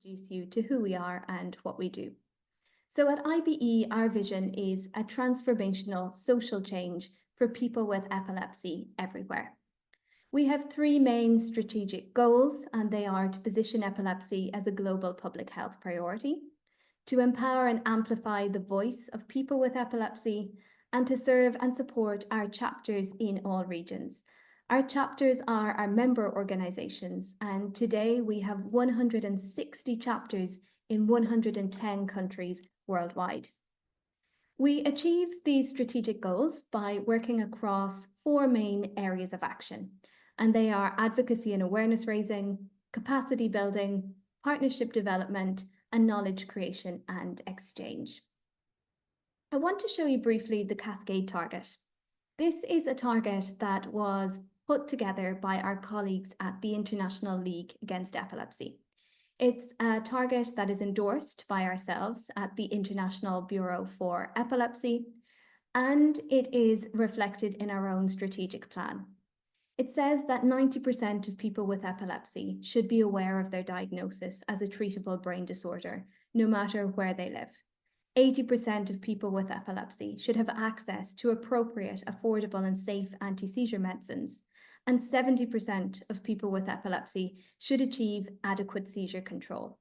introduce you to who we are and what we do. So at IBE, our vision is a transformational social change for people with epilepsy everywhere. We have three main strategic goals, and they are to position epilepsy as a global public health priority, to empower and amplify the voice of people with epilepsy, and to serve and support our chapters in all regions. Our chapters are our member organizations, and today we have 160 chapters in 110 countries worldwide. We achieve these strategic goals by working across four main areas of action, and they are advocacy and awareness raising, capacity building, partnership development, and knowledge creation and exchange. I want to show you briefly the Cascade target. This is a target that was put together by our colleagues at the International League Against Epilepsy. It's a target that is endorsed by ourselves at the International Bureau for Epilepsy, and it is reflected in our own strategic plan. It says that 90% of people with epilepsy should be aware of their diagnosis as a treatable brain disorder, no matter where they live. 80% of people with epilepsy should have access to appropriate, affordable, and safe anti-seizure medicines. And 70% of people with epilepsy should achieve adequate seizure control.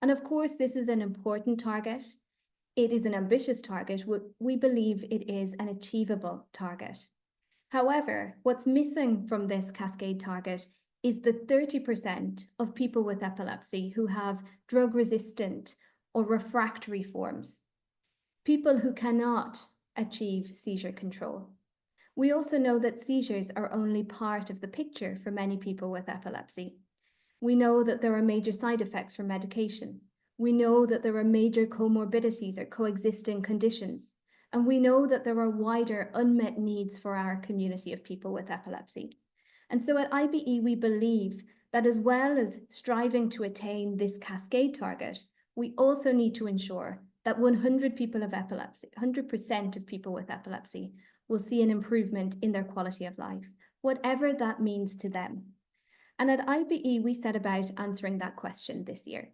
And of course, this is an important target. It is an ambitious target. We believe it is an achievable target. However, what's missing from this Cascade target is the 30% of people with epilepsy who have drug-resistant or refractory forms, people who cannot achieve seizure control. We also know that seizures are only part of the picture for many people with epilepsy. We know that there are major side effects from medication. We know that there are major comorbidities or coexisting conditions. And we know that there are wider unmet needs for our community of people with epilepsy. And so at IBE, we believe that as well as striving to attain this Cascade target, we also need to ensure that 100% of people with epilepsy will see an improvement in their quality of life, whatever that means to them. And at IBE, we set about answering that question this year.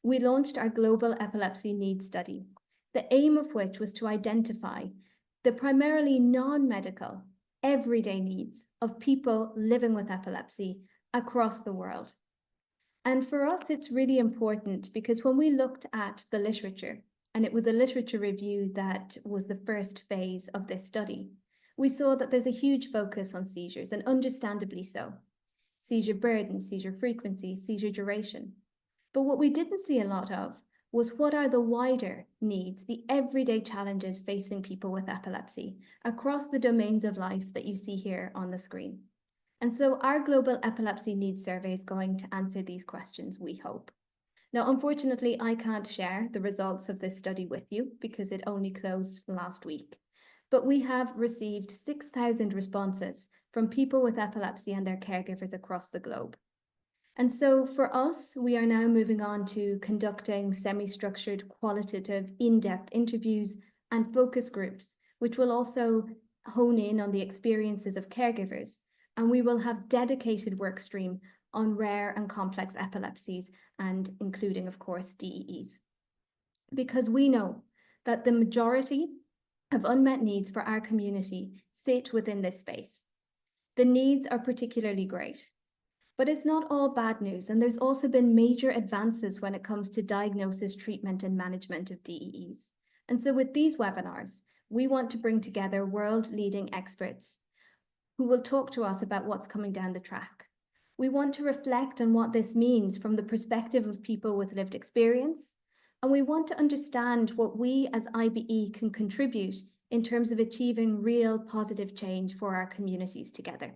We launched our Global Epilepsy Needs Study, the aim of which was to identify the primarily non-medical, everyday needs of people living with epilepsy across the world. And for us, it's really important because when we looked at the literature, and it was a literature review that was the first phase of this study, we saw that there's a huge focus on seizures, and understandably so. Seizure burden, seizure frequency, seizure duration. But what we didn't see a lot of was what are the wider needs, the everyday challenges facing people with epilepsy across the domains of life that you see here on the screen. And so our Global Epilepsy Needs Survey is going to answer these questions, we hope. Now, unfortunately, I can't share the results of this study with you because it only closed last week. But we have received 6,000 responses from people with epilepsy and their caregivers across the globe. And so for us, we are now moving on to conducting semi-structured, qualitative, in-depth interviews and focus groups, which will also hone in on the experiences of caregivers. And we will have dedicated work stream on rare and complex epilepsies, and including, of course, DEEs. Because we know that the majority of unmet needs for our community sit within this space. The needs are particularly great. But it's not all bad news, and there's also been major advances when it comes to diagnosis, treatment, and management of DEEs. And so with these webinars, we want to bring together world-leading experts who will talk to us about what's coming down the track. We want to reflect on what this means from the perspective of people with lived experience, and we want to understand what we as IBE can contribute in terms of achieving real positive change for our communities together.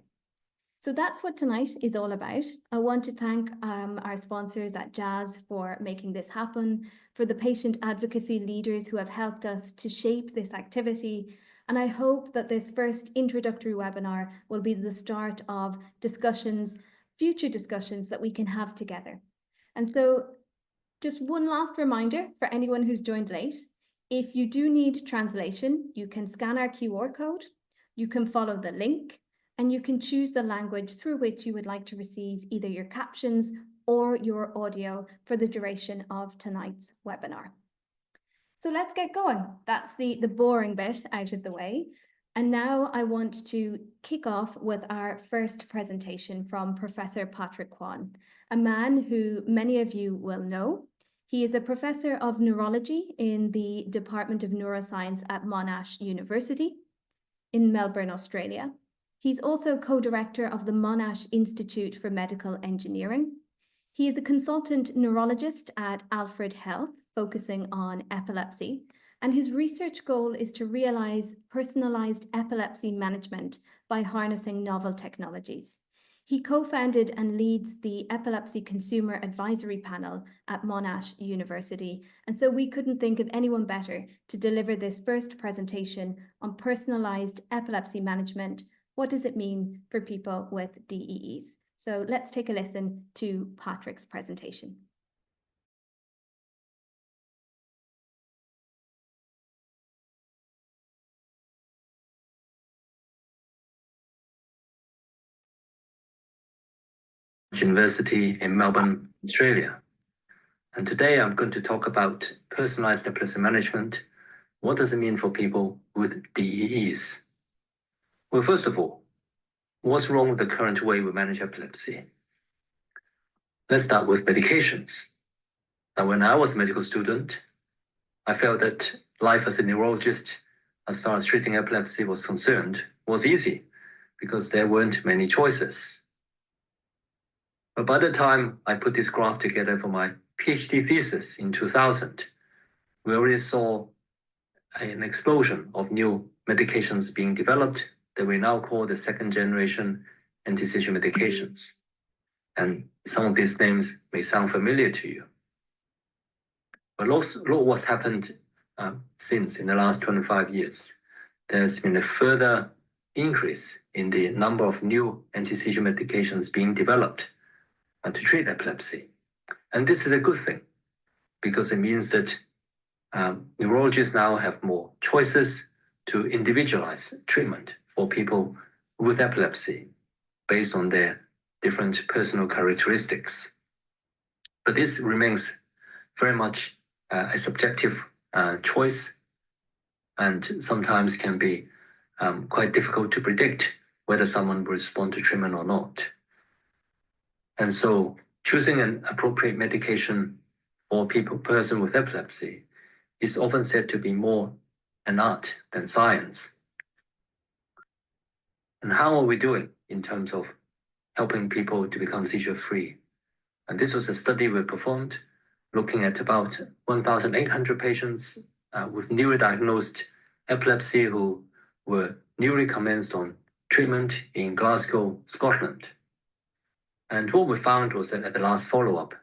So that's what tonight is all about. I want to thank our sponsors at Jazz for making this happen, for the patient advocacy leaders who have helped us to shape this activity. And I hope that this first introductory webinar will be the start of discussions, future discussions that we can have together. And so just one last reminder for anyone who's joined late. If you do need translation, you can scan our QR code, you can follow the link, and you can choose the language through which you would like to receive either your captions or your audio for the duration of tonight's webinar. So let's get going. That's the boring bit out of the way. And now I want to kick off with our first presentation from Professor Patrick Kwan, a man who many of you will know. He is a professor of neurology in the Department of Neuroscience at Monash University in Melbourne, Australia. He's also co-director of the Monash Institute for Medical Engineering. He is a consultant neurologist at Alfred Health, focusing on epilepsy, and his research goal is to realize personalized epilepsy management by harnessing novel technologies. He co-founded and leads the Epilepsy Consumer Advisory Panel at Monash University, and so we couldn't think of anyone better to deliver this first presentation on personalized epilepsy management. What does it mean for people with DEEs? So let's take a listen to Patrick's presentation. University in Melbourne, Australia. And today I'm going to talk about personalized epilepsy management. What does it mean for people with DEEs? Well, first of all, what's wrong with the current way we manage epilepsy? Let's start with medications. Now, when I was a medical student, I felt that life as a neurologist, as far as treating epilepsy was concerned, was easy because there weren't many choices. But by the time I put this graph together for my PhD thesis in 2000, we already saw an explosion of new medications being developed that we now call the second generation anti-seizure medications. And some of these names may sound familiar to you. But look what's happened since in the last 25 years. There's been a further increase in the number of new anti-seizure medications being developed to treat epilepsy. And this is a good thing because it means that neurologists now have more choices to individualize treatment for people with epilepsy based on their different personal characteristics. But this remains very much a subjective choice and sometimes can be quite difficult to predict whether someone will respond to treatment or not. And so choosing an appropriate medication for person with epilepsy is often said to be more an art than science. And how are we doing in terms of helping people to become seizure-free? And this was a study we performed looking at about 1,800 patients with newly diagnosed epilepsy who were newly commenced on treatment in Glasgow, Scotland. And what we found was that at the last follow-up,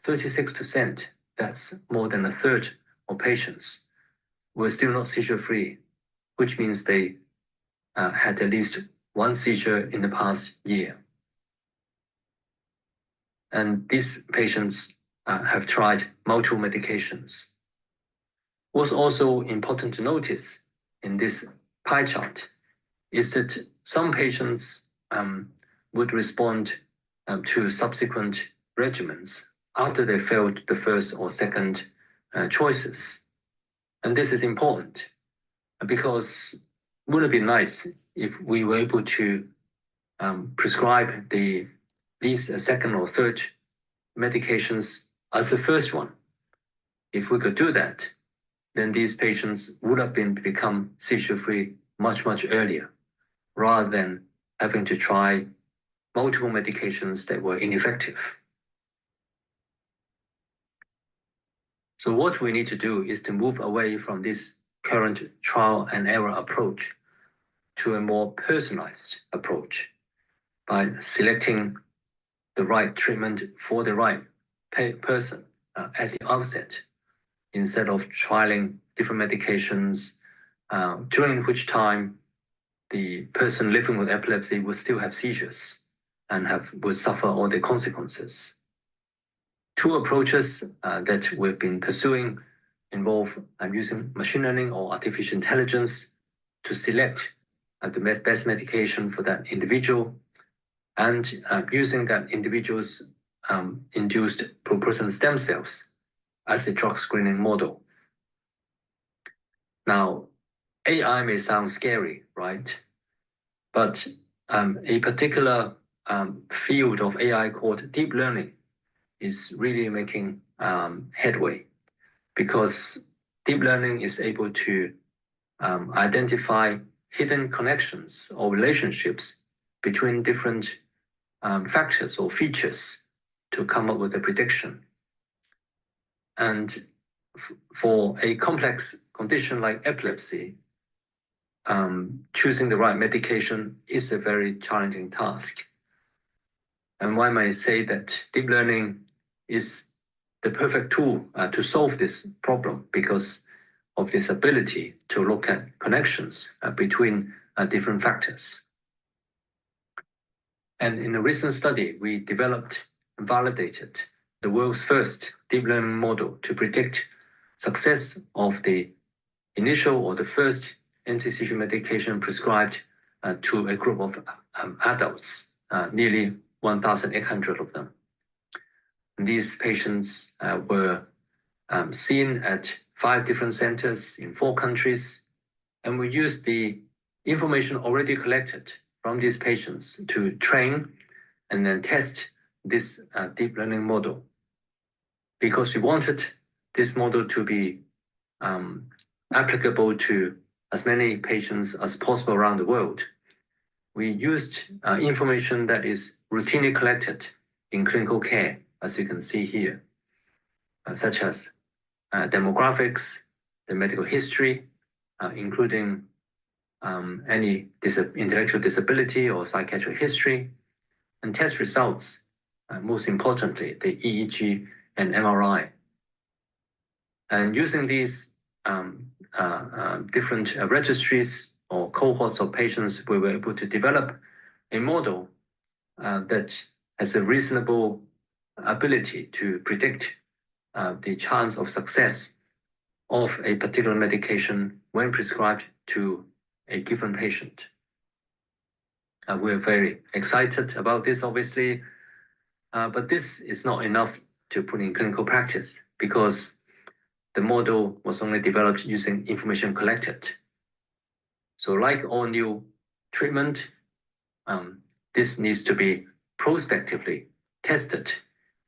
36%, that's more than a third of patients, were still not seizure-free, which means they had at least one seizure in the past year. And these patients have tried multiple medications. What's also important to notice in this pie chart is that some patients would respond to subsequent regimens after they failed the first or second choices. And this is important because wouldn't it be nice if we were able to prescribe these second or third medications as the first one? If we could do that, then these patients would have become seizure-free much, much earlier, rather than having to try multiple medications that were ineffective. So what we need to do is to move away from this current trial and error approach to a more personalized approach by selecting the right treatment for the right person at the outset, instead of trialing different medications, during which time the person living with epilepsy will still have seizures and will suffer all the consequences. Two approaches that we've been pursuing involve using machine learning or artificial intelligence to select the best medication for that individual, and using that individual's induced pluripotent stem cells as a drug screening model. Now, AI may sound scary, right? But a particular field of AI called deep learning is really making headway, because deep learning is able to identify hidden connections or relationships between different factors or features to come up with a prediction. And for a complex condition like epilepsy, choosing the right medication is a very challenging task. And one might say that deep learning is the perfect tool to solve this problem because of this ability to look at connections between different factors. And in a recent study, we developed and validated the world's first deep learning model to predict success of the initial or the first anti-seizure medication prescribed to a group of adults, nearly 1,800 of them. And these patients were seen at 5 different centers in 4 countries, and we used the information already collected from these patients to train and then test this deep learning model, because we wanted this model to be applicable to as many patients as possible around the world. We used information that is routinely collected in clinical care, as you can see here, such as demographics, the medical history, including any intellectual disability or psychiatric history, and test results, most importantly, the EEG and MRI. And using these different registries or cohorts of patients, we were able to develop a model that has a reasonable ability to predict the chance of success of a particular medication when prescribed to a given patient. We're very excited about this, obviously, but this is not enough to put in clinical practice because the model was only developed using information collected. So like all new treatment, this needs to be prospectively tested,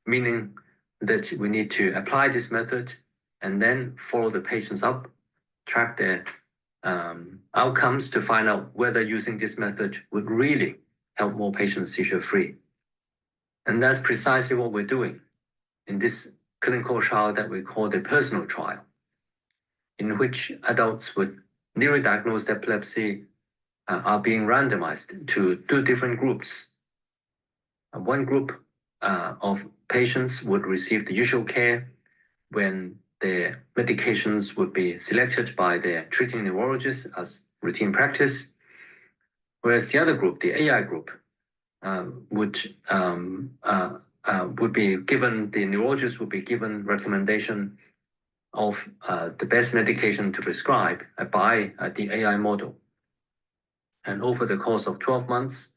meaning that we need to apply this method and then follow the patients up, track their outcomes to find out whether using this method would really help more patients seizure-free. And that's precisely what we're doing in this clinical trial that we call the personal trial, in which adults with newly diagnosed epilepsy are being randomized to 2 different groups. One group of patients would receive the usual care when their medications would be selected by their treating neurologist as routine practice, whereas the other group, the AI group, would be given, the neurologist would be given recommendation of the best medication to prescribe by the AI model. And over the course of 12 months,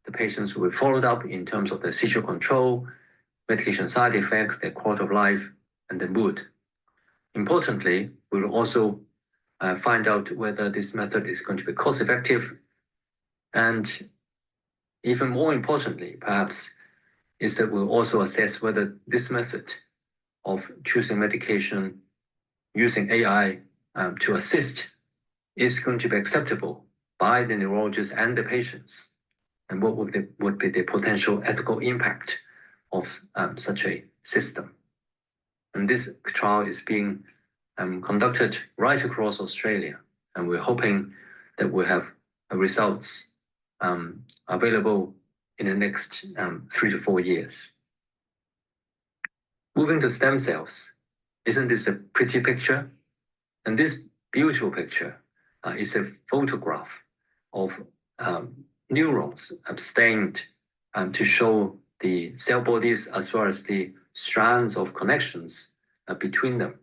the patients will be followed up in terms of the seizure control, medication side effects, their quality of life, and the mood. Importantly, we will also find out whether this method is going to be cost-effective, and even more importantly, perhaps, is that we'll also assess whether this method of choosing medication using AI to assist is going to be acceptable by the neurologist and the patients, and what would be the potential ethical impact of such a system. And this trial is being conducted right across Australia, and we're hoping that we'll have results available in the next 3 to 4 years. Moving to stem cells, isn't this a pretty picture? And this beautiful picture is a photograph of neurons stained to show the cell bodies as well as the strands of connections between them.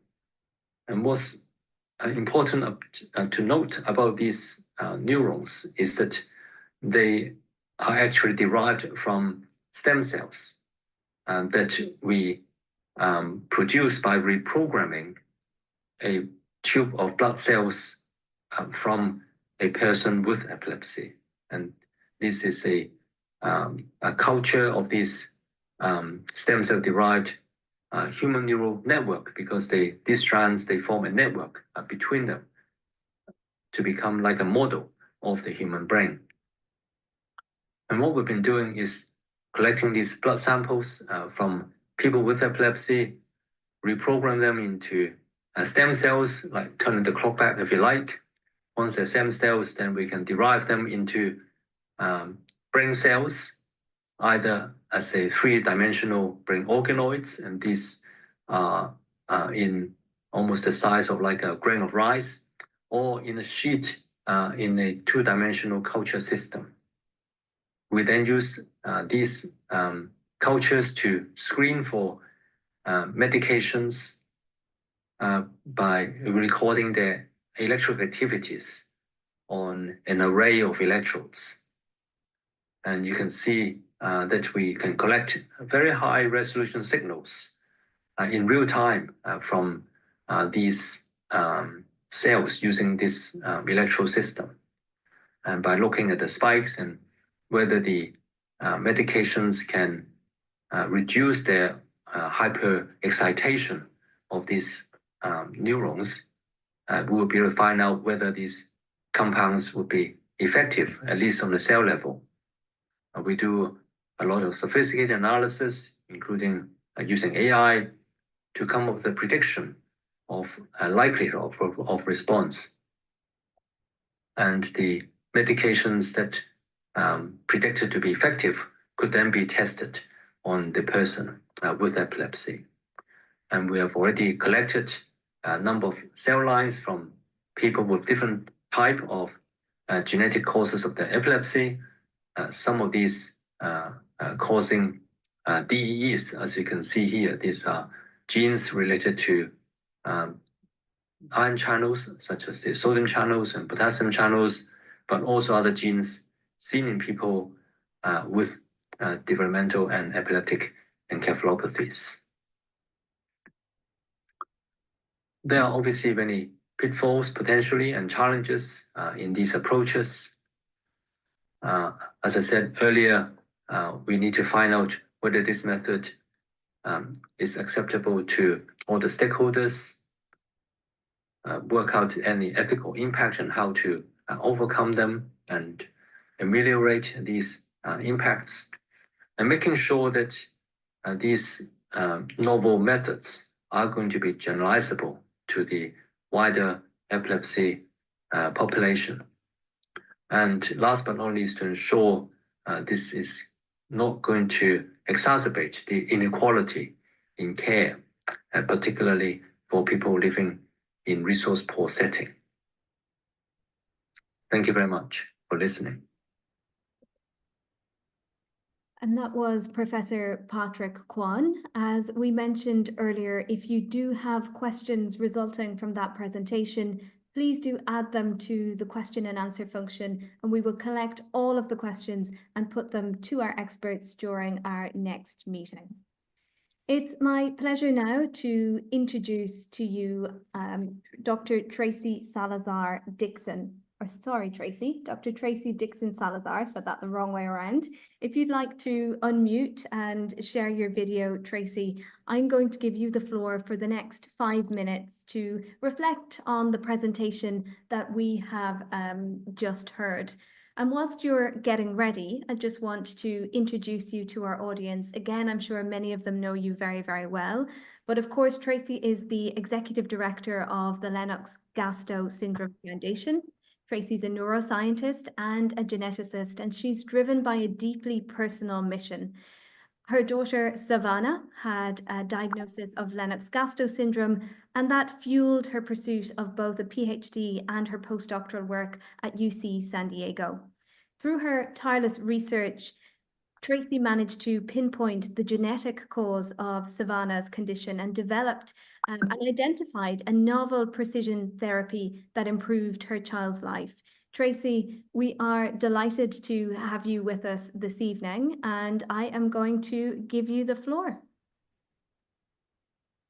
And what's important to note about these neurons is that they are actually derived from stem cells. that we produce by reprogramming a tube of blood cells from a person with epilepsy. And this is a culture of this stem cell derived human neural network, because these strands, they form a network between them to become like a model of the human brain. And what we've been doing is collecting these blood samples from people with epilepsy, reprogram them into stem cells, like turning the clock back if you like. Once they're stem cells, then we can derive them into brain cells, either as a three-dimensional brain organoids, and these are in almost the size of like a grain of rice, or in a sheet in a two-dimensional culture system. We then use these cultures to screen for medications by recording their electrical activities on an array of electrodes. And you can see that we can collect very high resolution signals in real time from these cells using this electrode system. And by looking at the spikes and whether the medications can reduce their hyperexcitation of these neurons, we will be able to find out whether these compounds would be effective, at least on the cell level. We do a lot of sophisticated analysis, including using AI to come up with a prediction of a likelihood of response. And the medications that predicted to be effective could then be tested on the person with epilepsy. And we have already collected a number of cell lines from people with different type of genetic causes of the epilepsy. Some of these causing DEEs, as you can see here. These are genes related to ion channels, such as the sodium channels and potassium channels, but also other genes seen in people with developmental and epileptic encephalopathies. There are obviously many pitfalls potentially and challenges in these approaches. As I said earlier, we need to find out whether this method is acceptable to all the stakeholders, work out any ethical impact and how to overcome them and ameliorate these impacts, and making sure that these novel methods are going to be generalizable to the wider epilepsy population. And last but not least, to ensure this is not going to exacerbate the inequality in care, particularly for people living in resource-poor setting. Thank you very much for listening. And that was Professor Patrick Kwan. As we mentioned earlier, if you do have questions resulting from that presentation, please do add them to the question and answer function, and we will collect all of the questions and put them to our experts during our next meeting. It's my pleasure now to introduce to you Dr. Tracy Salazar Dixon. Dr. Tracy Dixon Salazar, said that the wrong way around. If you'd like to unmute and share your video, Tracy, I'm going to give you the floor for the next 5 minutes to reflect on the presentation that we have just heard. And whilst you're getting ready, I just want to introduce you to our audience. Again, I'm sure many of them know you very, very well. But of course, Tracy is the Executive Director of the Lennox-Gastaut Syndrome Foundation. Tracy's a neuroscientist and a geneticist, and she's driven by a deeply personal mission. Her daughter, Savannah, had a diagnosis of Lennox-Gastaut syndrome, and that fueled her pursuit of both a PhD and her postdoctoral work at UC San Diego. Through her tireless research, Tracy managed to pinpoint the genetic cause of Savannah's condition and developed and identified a novel precision therapy that improved her child's life. Tracy, we are delighted to have you with us this evening, and I am going to give you the floor.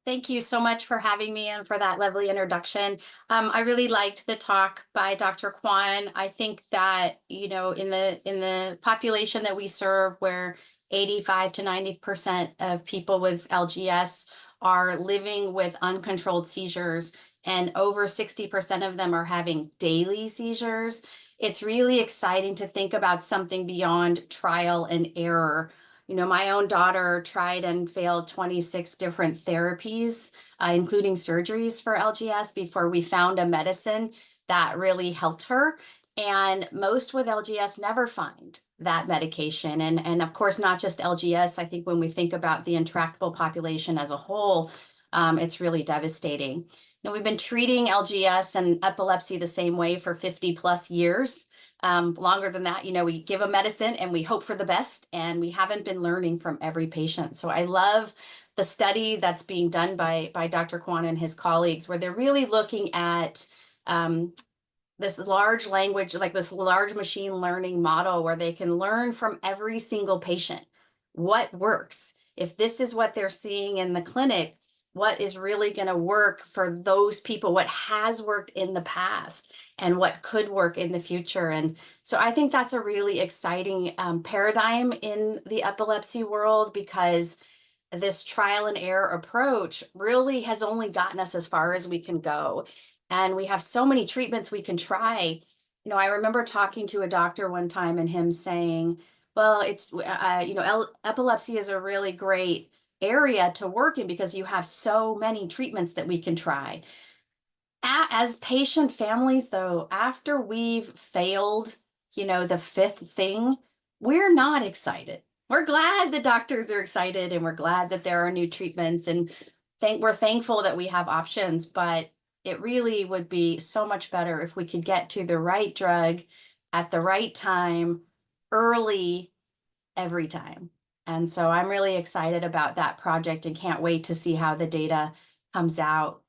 Thank you so much for having me and for that lovely introduction. I really liked the talk by Dr. Kwan. I think that, in the population that we serve, where 85 to 90% of people with LGS are living with uncontrolled seizures, and over 60% of them are having daily seizures, it's really exciting to think about something beyond trial and error. My own daughter tried and failed 26 different therapies, including surgeries for LGS, before we found a medicine that really helped her. And most with LGS never find that medication. And of course, not just LGS. I think when we think about the intractable population as a whole, it's really devastating. We've been treating LGS and epilepsy the same way for 50 plus years. Longer than that, we give a medicine and we hope for the best, and we haven't been learning from every patient. So I love the study that's being done by Dr. Kwan and his colleagues, where they're really looking at this large language, like this large machine learning model, where they can learn from every single patient what works. If this is what they're seeing in the clinic, what is really going to work for those people, what has worked in the past, and what could work in the future. And so I think that's a really exciting paradigm in the epilepsy world, because this trial and error approach really has only gotten us as far as we can go. And we have so many treatments we can try. I remember talking to a doctor one time and him saying, well, it's, epilepsy is a really great area to work in because you have so many treatments that we can try. As patient families, though, after we've failed, the fifth thing, we're not excited. We're glad the doctors are excited, and we're glad that there are new treatments, and we're thankful that we have options, but it really would be so much better if we could get to the right drug at the right time, early, every time. And so I'm really excited about that project and can't wait to see how the data comes out.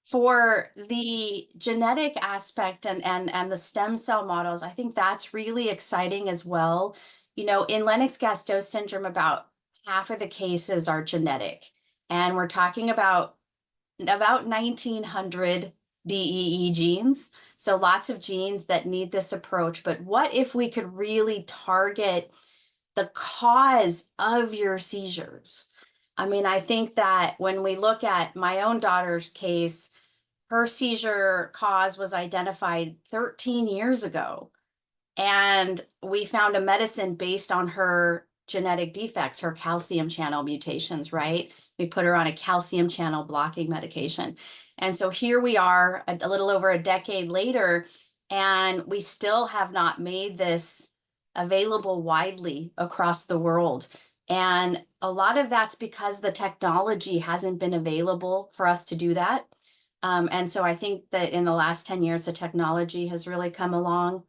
For the genetic aspect and the stem cell models, I think that's really exciting as well. In Lennox-Gastaut syndrome, about half of the cases are genetic. And we're talking about 1,900 DEE genes. So lots of genes that need this approach. But what if we could really target the cause of your seizures? I think that when we look at my own daughter's case, her seizure cause was identified 13 years ago. And we found a medicine based on her genetic defects, her calcium channel mutations, right? We put her on a calcium channel blocking medication. And so here we are a little over a decade later, and we still have not made this available widely across the world. And a lot of that's because the technology hasn't been available for us to do that. And so I think that in the last 10 years, the technology has really come along.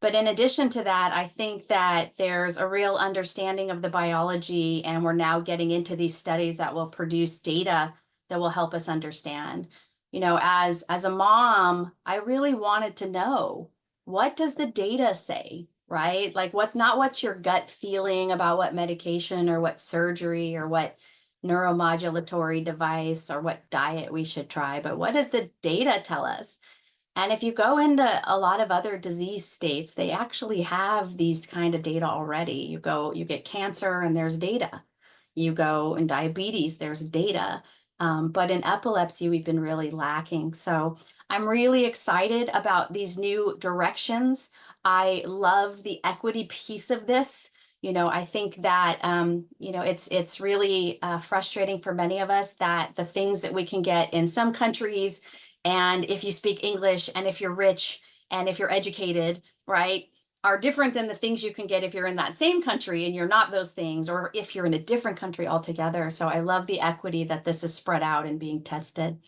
But in addition to that, I think that there's a real understanding of the biology, and we're now getting into these studies that will produce data that will help us understand. As a mom, I really wanted to know, what does the data say, right? Like, what's your gut feeling about what medication or what surgery or what neuromodulatory device or what diet we should try, but what does the data tell us? And if you go into a lot of other disease states, they actually have these kind of data already. You get cancer and there's data. You go in diabetes, there's data. But in epilepsy, we've been really lacking. So I'm really excited about these new directions. I love the equity piece of this. I think that, it's really frustrating for many of us that the things that we can get in some countries, and if you speak English, and if you're rich, and if you're educated, right, are different than the things you can get if you're in that same country and you're not those things, or if you're in a different country altogether. So I love the equity that this is spread out and being tested.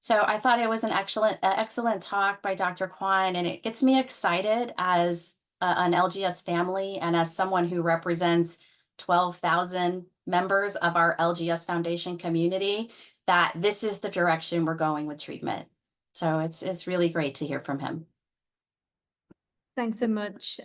So I thought it was an excellent talk by Dr. Kwan, and it gets me excited as an LGS family and as someone who represents 12,000 members of our LGS Foundation community, that this is the direction we're going with treatment. So it's really great to hear from him. Thanks so much,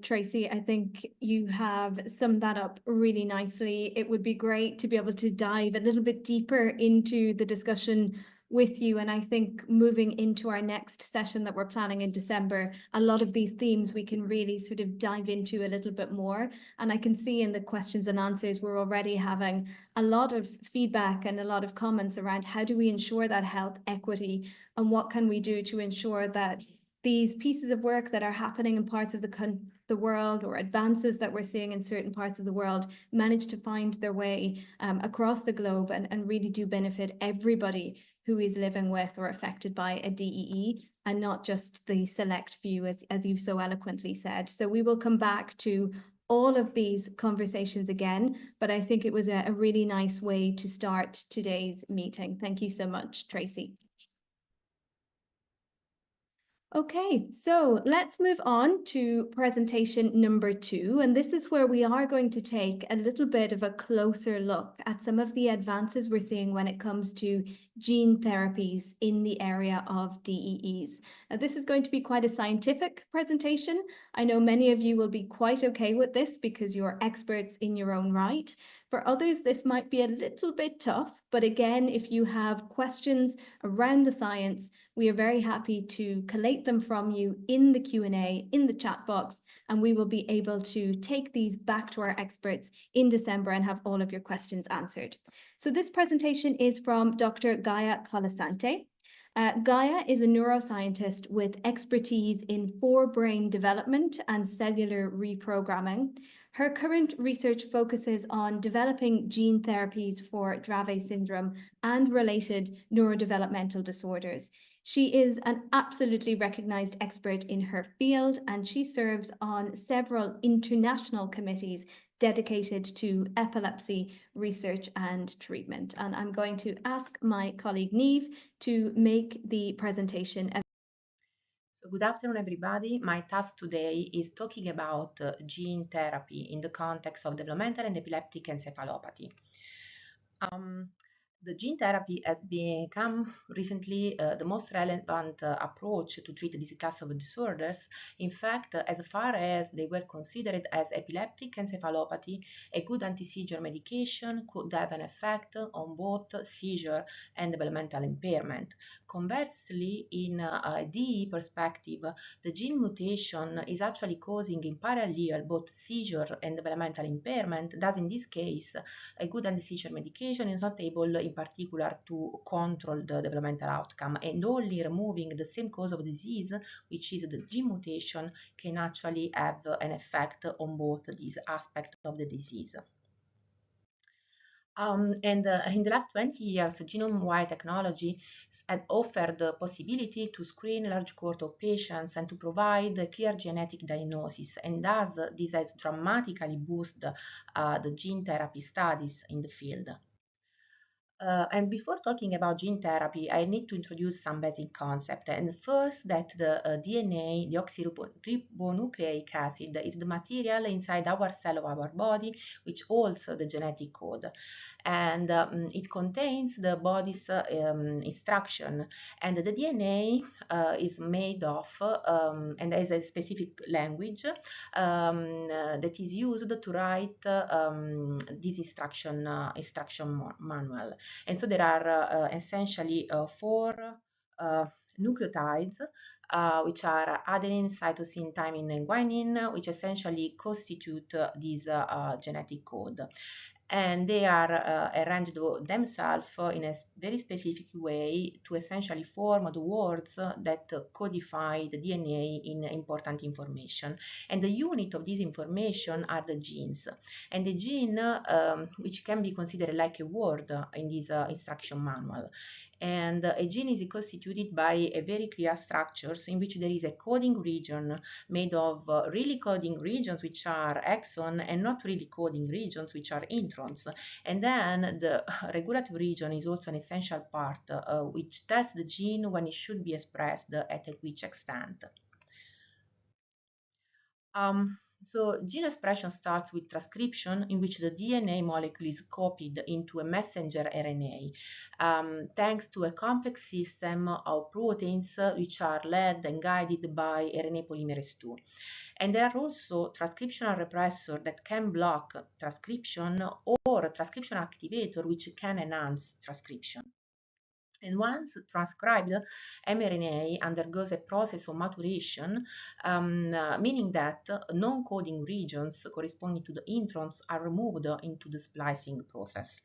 Tracy. I think you have summed that up really nicely. It would be great to be able to dive a little bit deeper into the discussion with you. And I think moving into our next session that we're planning in December, a lot of these themes we can really sort of dive into a little bit more. And I can see in the questions and answers, we're already having a lot of feedback and a lot of comments around how do we ensure that health equity and what can we do to ensure that these pieces of work that are happening in parts of the world, or advances that we're seeing in certain parts of the world, manage to find their way across the globe and really do benefit everybody who is living with or affected by a DEE, and not just the select few, as you've so eloquently said. So we will come back to all of these conversations again, but I think it was a really nice way to start today's meeting. Thank you so much, Tracy. Okay, so let's move on to presentation number 2. And this is where we are going to take a little bit of a closer look at some of the advances we're seeing when it comes to gene therapies in the area of DEEs. Now, this is going to be quite a scientific presentation. I know many of you will be quite okay with this because you're experts in your own right. For others, this might be a little bit tough, but again, if you have questions around the science, we are very happy to collate them from you in the Q&A, in the chat box, and we will be able to take these back to our experts in December and have all of your questions answered. So this presentation is from Dr. Gaia Colasante. Gaia is a neuroscientist with expertise in forebrain development and cellular reprogramming. Her current research focuses on developing gene therapies for Dravet syndrome and related neurodevelopmental disorders. She is an absolutely recognized expert in her field, and she serves on several international committees dedicated to epilepsy research and treatment. And I'm going to ask my colleague Niamh to make the presentation. So good afternoon, everybody. My task today is talking about gene therapy in the context of developmental and epileptic encephalopathy. The gene therapy has become recently the most relevant approach to treat this class of disorders. In fact, as far as they were considered as epileptic encephalopathy, a good anti-seizure medication could have an effect on both seizure and developmental impairment. Conversely, in a DE perspective, the gene mutation is actually causing in parallel both seizure and developmental impairment. Thus, in this case, a good anti-seizure medication is not able in particular to control the developmental outcome, and only removing the same cause of disease, which is the gene mutation, can actually have an effect on both these aspects of the disease. In the last 20 years, genome-wide technology had offered the possibility to screen a large cohort of patients and to provide a clear genetic diagnosis, and thus this has dramatically boosted the gene therapy studies in the field. And before talking about gene therapy, I need to introduce some basic concept. And first, that the DNA, the deoxyribonucleic acid, is the material inside our cell of our body which holds the genetic code. And it contains the body's instruction. And the DNA is made of and has a specific language that is used to write this instruction manual. And so there are essentially 4 nucleotides, which are adenine, cytosine, thymine, and guanine, which essentially constitute this genetic code. And they are arranged themselves in a very specific way to essentially form the words that codify the DNA in important information. And the unit of this information are the genes. And the gene, which can be considered like a word in this instruction manual. And a gene is constituted by a very clear structures in which there is a coding region made of really coding regions, which are exon, and not really coding regions, which are introns. And then the regulatory region is also an essential part, which tells the gene when it should be expressed at which extent. So gene expression starts with transcription, in which the DNA molecule is copied into a messenger RNA, thanks to a complex system of proteins which are led and guided by RNA polymerase II. And there are also transcriptional repressors that can block transcription, or transcription activator which can enhance transcription. And once transcribed, mRNA undergoes a process of maturation, meaning that non-coding regions corresponding to the introns are removed into the splicing process.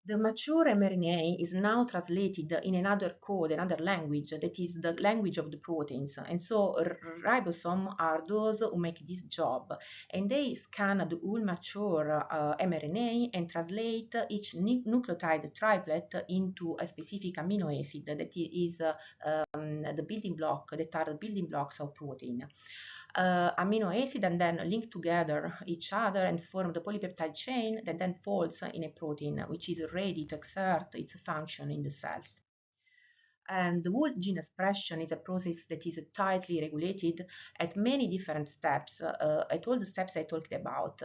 The mature mRNA is now translated in another code, another language, that is the language of the proteins. And so ribosomes are those who make this job. And they scan the whole mature mRNA and translate each nucleotide triplet into a specific amino acid that is the building block, that are the building blocks of protein. Amino acid and then link together each other and form the polypeptide chain that then folds in a protein which is ready to exert its function in the cells. And the whole gene expression is a process that is tightly regulated at many different steps, at all the steps I talked about.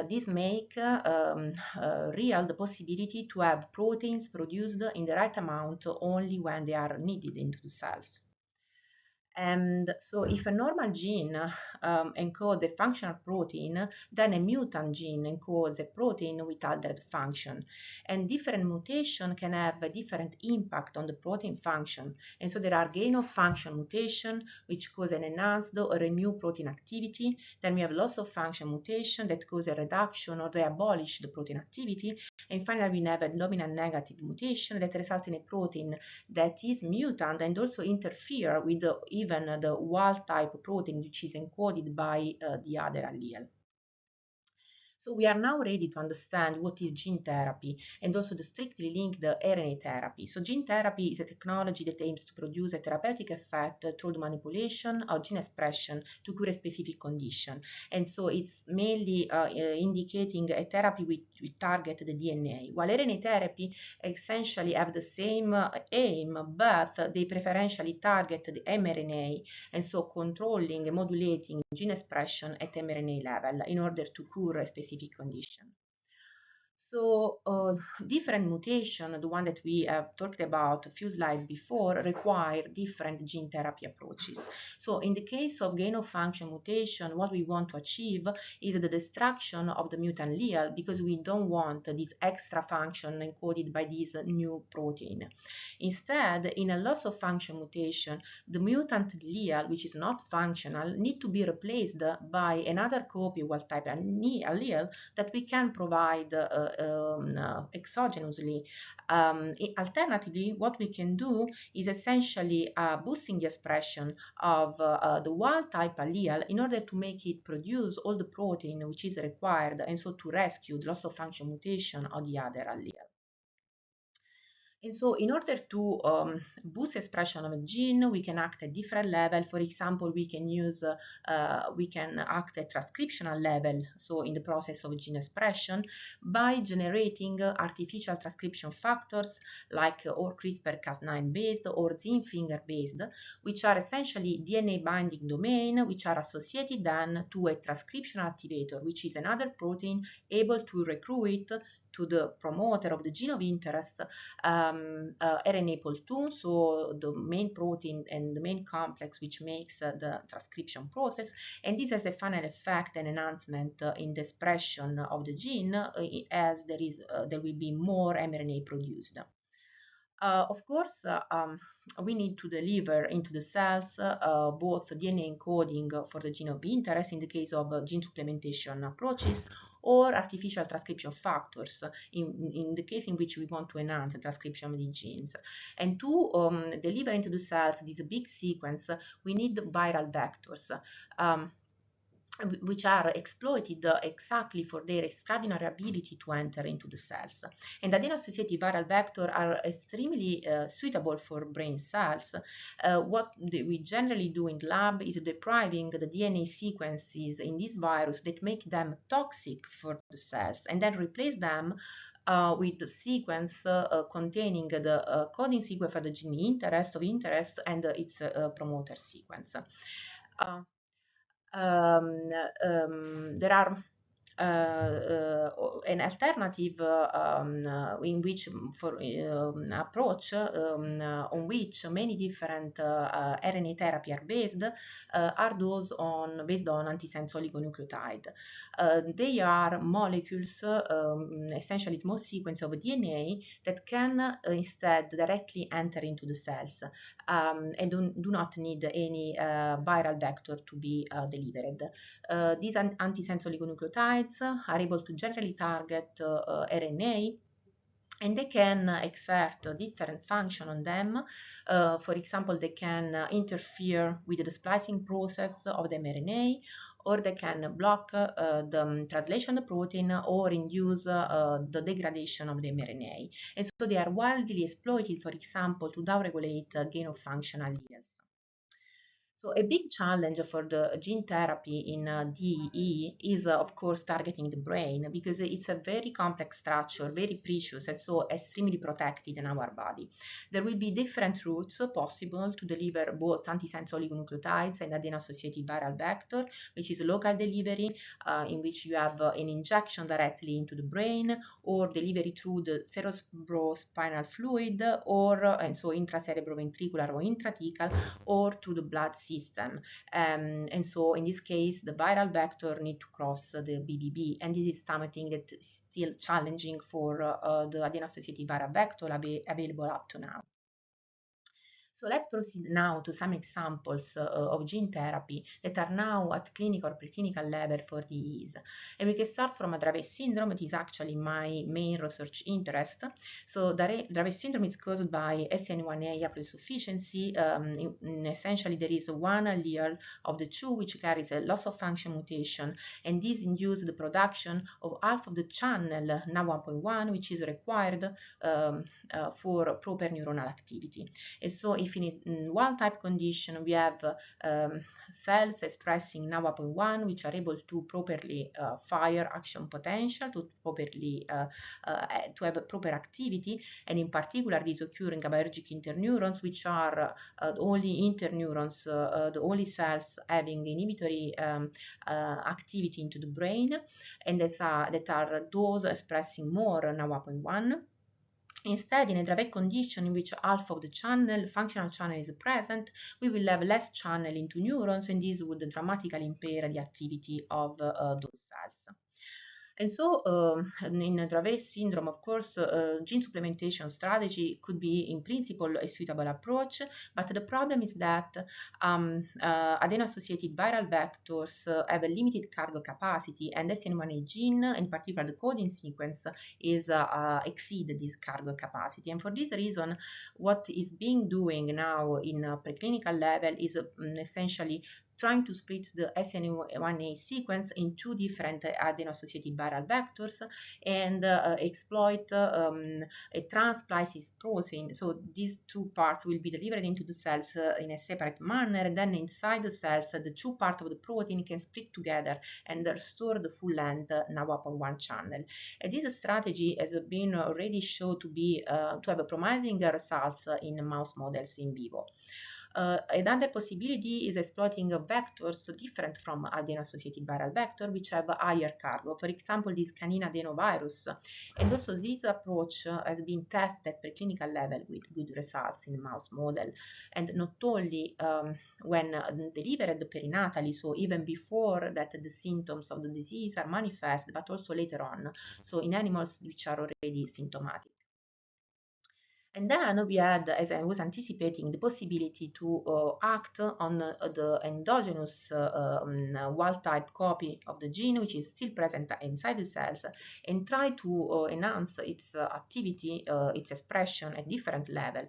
These make real the possibility to have proteins produced in the right amount only when they are needed into the cells. And so if a normal gene encodes a functional protein, then a mutant gene encodes a protein with altered function. And different mutation can have a different impact on the protein function. And so there are gain of function mutation, which cause an enhanced or a new protein activity. Then we have loss of function mutation that cause a reduction or they abolish the protein activity. And finally, we have a dominant negative mutation that results in a protein that is mutant and also interfere with even the wild type protein which is encoded by the other allele. So we are now ready to understand what is gene therapy and also the strictly linked RNA therapy. So gene therapy is a technology that aims to produce a therapeutic effect through the manipulation of gene expression to cure a specific condition. And so it's mainly indicating a therapy with target the DNA, while RNA therapy essentially have the same aim, but they preferentially target the mRNA, and so controlling and modulating gene expression at mRNA level in order to cure a specific condition. So different mutation, the one that we have talked about a few slides before, require different gene therapy approaches. So in the case of gain of function mutation, what we want to achieve is the destruction of the mutant allele because we don't want this extra function encoded by this new protein. Instead, in a loss of function mutation, the mutant allele, which is not functional, need to be replaced by another copy of wild type allele that we can provide exogenously. Alternatively, what we can do is essentially boosting the expression of the wild type allele in order to make it produce all the protein which is required, and so to rescue the loss of function mutation of the other allele. And so in order to boost expression of a gene, we can act at different level. For example, we can act at transcriptional level, so in the process of gene expression, by generating artificial transcription factors like or CRISPR-Cas9 based or zinc finger based, which are essentially DNA binding domain, which are associated then to a transcription activator, which is another protein able to recruit to the promoter of the gene of interest, RNA-POL2, so the main protein and the main complex which makes the transcription process. And this has a final effect and enhancement in the expression of the gene as there will be more mRNA produced. Of course, we need to deliver into the cells both DNA encoding for the gene of interest in the case of gene supplementation approaches, or artificial transcription factors in the case in which we want to enhance the transcription of the genes. And to deliver into the cells this big sequence, we need viral vectors. Which are exploited exactly for their extraordinary ability to enter into the cells. And adeno-associated viral vectors are extremely suitable for brain cells. What we generally do in the lab is depriving the DNA sequences in this virus that make them toxic for the cells, and then replace them with the sequence containing the coding sequence for the gene of interest and its promoter sequence. There are an alternative in which for approach on which many different RNA therapy are based are those based on antisense oligonucleotide. They are molecules, essentially small sequence of DNA that can instead directly enter into the cells and do not need any viral vector to be delivered. These antisense oligonucleotides are able to generally target RNA, and they can exert a different function on them. For example, they can interfere with the splicing process of the mRNA, or they can block the translation of the protein or induce the degradation of the mRNA. And so they are widely exploited, for example, to downregulate gain of function alleles. So a big challenge for the gene therapy in DEE is, of course, targeting the brain, because it's a very complex structure, very precious, and so extremely protected in our body. There will be different routes possible to deliver both antisense oligonucleotides and adeno-associated viral vector, which is local delivery, in which you have an injection directly into the brain, or delivery through the cerebrospinal fluid, or and so intracerebroventricular or intrathecal, or through the blood system. And so in this case, the viral vector need to cross the BBB, and this is something that is still challenging for the adeno-associated viral vector available up to now. So let's proceed now to some examples of gene therapy that are now at clinical or preclinical level for DEEs. And we can start from a Dravet syndrome. It is actually my main research interest. So Dravet syndrome is caused by SCN1A haploinsufficiency. Essentially, there is one allele of the two which carries a loss of function mutation, and this induces the production of half of the channel NaV1.1, which is required for proper neuronal activity. And so if in wild-type condition we have cells expressing NaV1.1 which are able to properly fire action potential, to properly to have a proper activity, and in particular this occurs in GABAergic interneurons, which are the only interneurons, the only cells having inhibitory activity into the brain, and that are those expressing more NaV1.1. Instead, in a Dravet condition in which half of the functional channel is present, we will have less channel into neurons, and this would dramatically impair the activity of those cells. And so in Dravet syndrome, of course, gene supplementation strategy could be in principle a suitable approach, but the problem is that adeno-associated viral vectors have a limited cargo capacity, and SCN1A gene, in particular the coding sequence, exceed this cargo capacity. And for this reason, what is being doing now in preclinical level is essentially trying to split the SCN1A sequence in two different adeno-associated viral vectors and exploit a transsplices protein. So these two parts will be delivered into the cells in a separate manner, and then inside the cells, the two parts of the protein can split together and restore the full length NaV1.1 channel. And this strategy has been already shown to have promising results in mouse models in vivo. Another possibility is exploiting vectors different from adeno-associated viral vector, which have higher cargo. For example, this canine adenovirus. And also this approach has been tested at preclinical level with good results in mouse model. And not only when delivered perinatally, so even before that the symptoms of the disease are manifest, but also later on, so in animals which are already symptomatic. And then we had, as I was anticipating, the possibility to act on the endogenous wild-type copy of the gene, which is still present inside the cells, and try to enhance its activity, its expression at different level,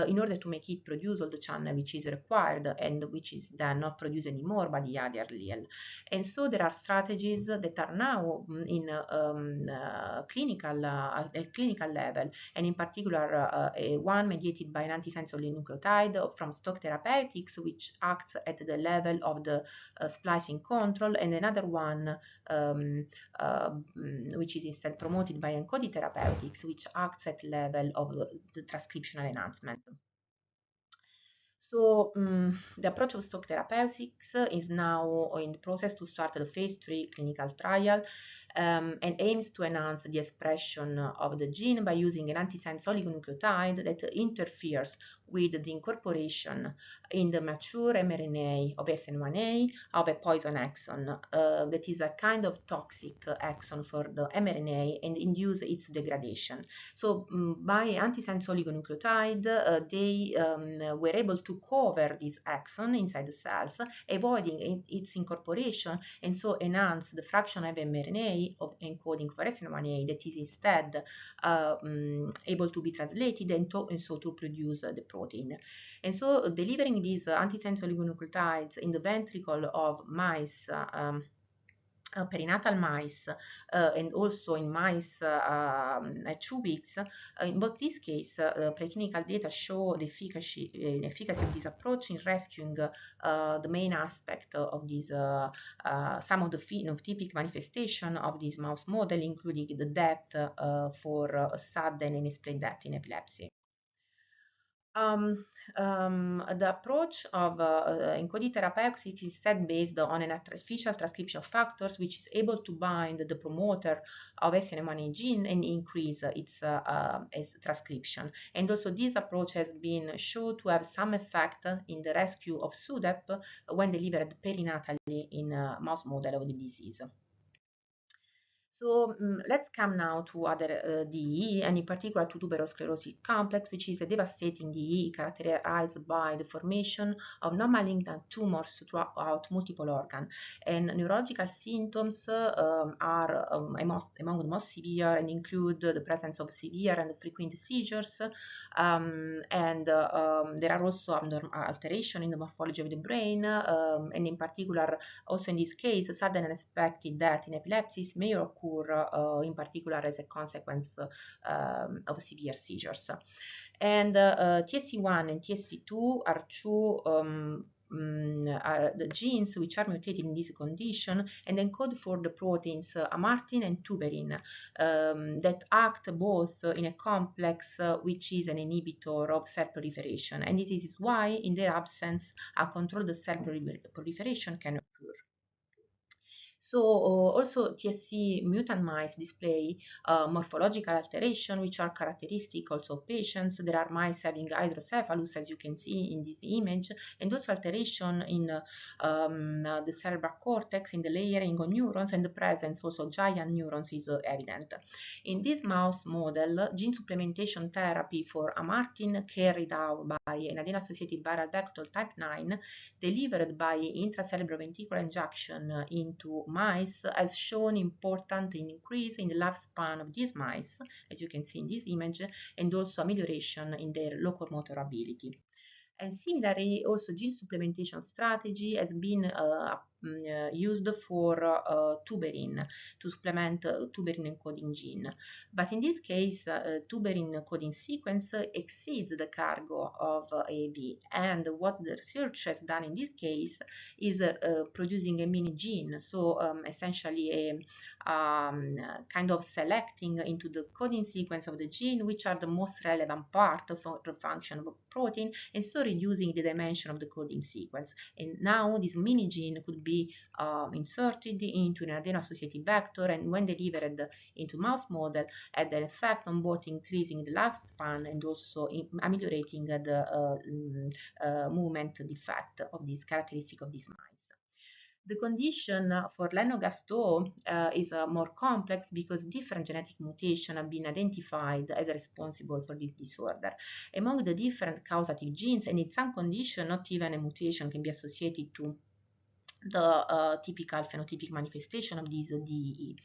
in order to make it produce all the channel which is required and which is then not produced anymore by the other allele. And so there are strategies that are now in clinical level, and in particular one mediated by an antisense oligonucleotide from Stock Therapeutics, which acts at the level of the splicing control, and another one which is instead promoted by Encoded Therapeutics, which acts at the level of the transcriptional enhancement. So the approach of stock therapeutics is now in the process to start the phase 3 clinical trial and aims to enhance the expression of the gene by using an antisense oligonucleotide that interferes with the incorporation in the mature mRNA of SN1A of a poison exon that is a kind of toxic exon for the mRNA and induce its degradation. So by antisense oligonucleotide, they were able to cover this exon inside the cells, avoiding its incorporation, and so enhance the fraction of mRNA of encoding for SN1A that is instead able to be translated and so to produce the protein. And so delivering these antisense oligonucleotides in the ventricle of mice, perinatal mice and also in mice at 2 weeks. In both these cases, preclinical data show the efficacy of this approach in rescuing the main aspect of these, some of the phenotypic manifestation of this mouse model, including the death for sudden and unexplained death in epilepsy. The approach of encoded therapeutics is instead based on an artificial transcription factors, which is able to bind the promoter of SN1A gene and increase its transcription. And also this approach has been shown to have some effect in the rescue of SUDEP when delivered perinatally in a mouse model of the disease. So let's come now to other DEE, and in particular to tuberous sclerosis complex, which is a devastating DEE characterized by the formation of non-malignant tumors throughout multiple organs. And neurological symptoms are among the most severe and include the presence of severe and frequent seizures, and there are also alterations in the morphology of the brain, and in particular, also in this case, sudden and unexpected death in epilepsies may occur in particular as a consequence of severe seizures. And TSC1 and TSC2 are two are the genes which are mutated in this condition and encode for the proteins amartin and tuberin that act both in a complex which is an inhibitor of cell proliferation. And this is why, in their absence, uncontrolled cell proliferation can occur. So also TSC mutant mice display morphological alteration, which are characteristic also of patients. There are mice having hydrocephalus, as you can see in this image, and also alteration in the cerebral cortex, in the layering of neurons, and the presence also of giant neurons is evident. In this mouse model, gene supplementation therapy for amartin carried out by an adeno-associated viral vector type 9 delivered by intracellular ventricular injection into mice has shown important increase in the lifespan of these mice, as you can see in this image, and also amelioration in their locomotor ability. And similarly, also gene supplementation strategy has been used for tuberin, to supplement tuberin encoding gene. But in this case, tuberin coding sequence exceeds the cargo of AAV. And what the research has done in this case is producing a mini gene, so essentially a kind of selecting into the coding sequence of the gene which are the most relevant part for the function of a protein, and so reducing the dimension of the coding sequence. And now this mini gene could be inserted into an adeno-associated vector, and when delivered into mouse model had an effect on both increasing the lifespan and also ameliorating the movement defect of this characteristic of these mice. The condition for Lennox-Gastaut is more complex because different genetic mutations have been identified as responsible for this disorder. Among the different causative genes, and in some conditions, not even a mutation can be associated to the typical phenotypic manifestation of this DEE.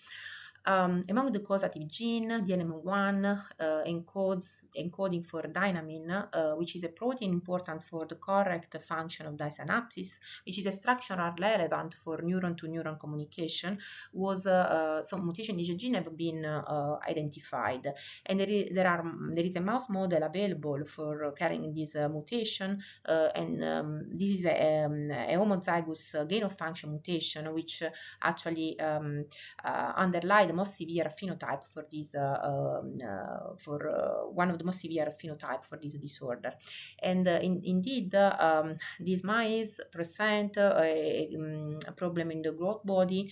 Among the causative gene, DNM1 encoding for dynamin, which is a protein important for the correct function of synapses, which is a structural relevant for neuron-to-neuron communication, was some mutation in this gene have been identified, and there is a mouse model available for carrying this mutation, and this is a homozygous gain of function mutation, which actually underlie the most severe phenotype for this one of the most severe phenotype for this disorder. And indeed, these mice present a problem in the growth body,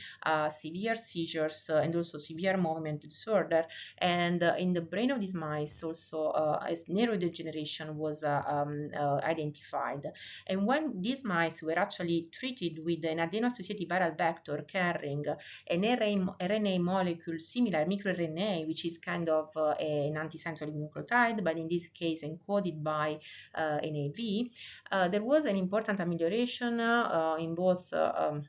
severe seizures, and also severe movement disorder. And in the brain of these mice, also as neurodegeneration was identified. And when these mice were actually treated with an adeno-associated viral vector carrying an RNA molecule similar microRNA, which is kind of an antisense oligonucleotide, but in this case encoded by NAV, there was an important amelioration in both the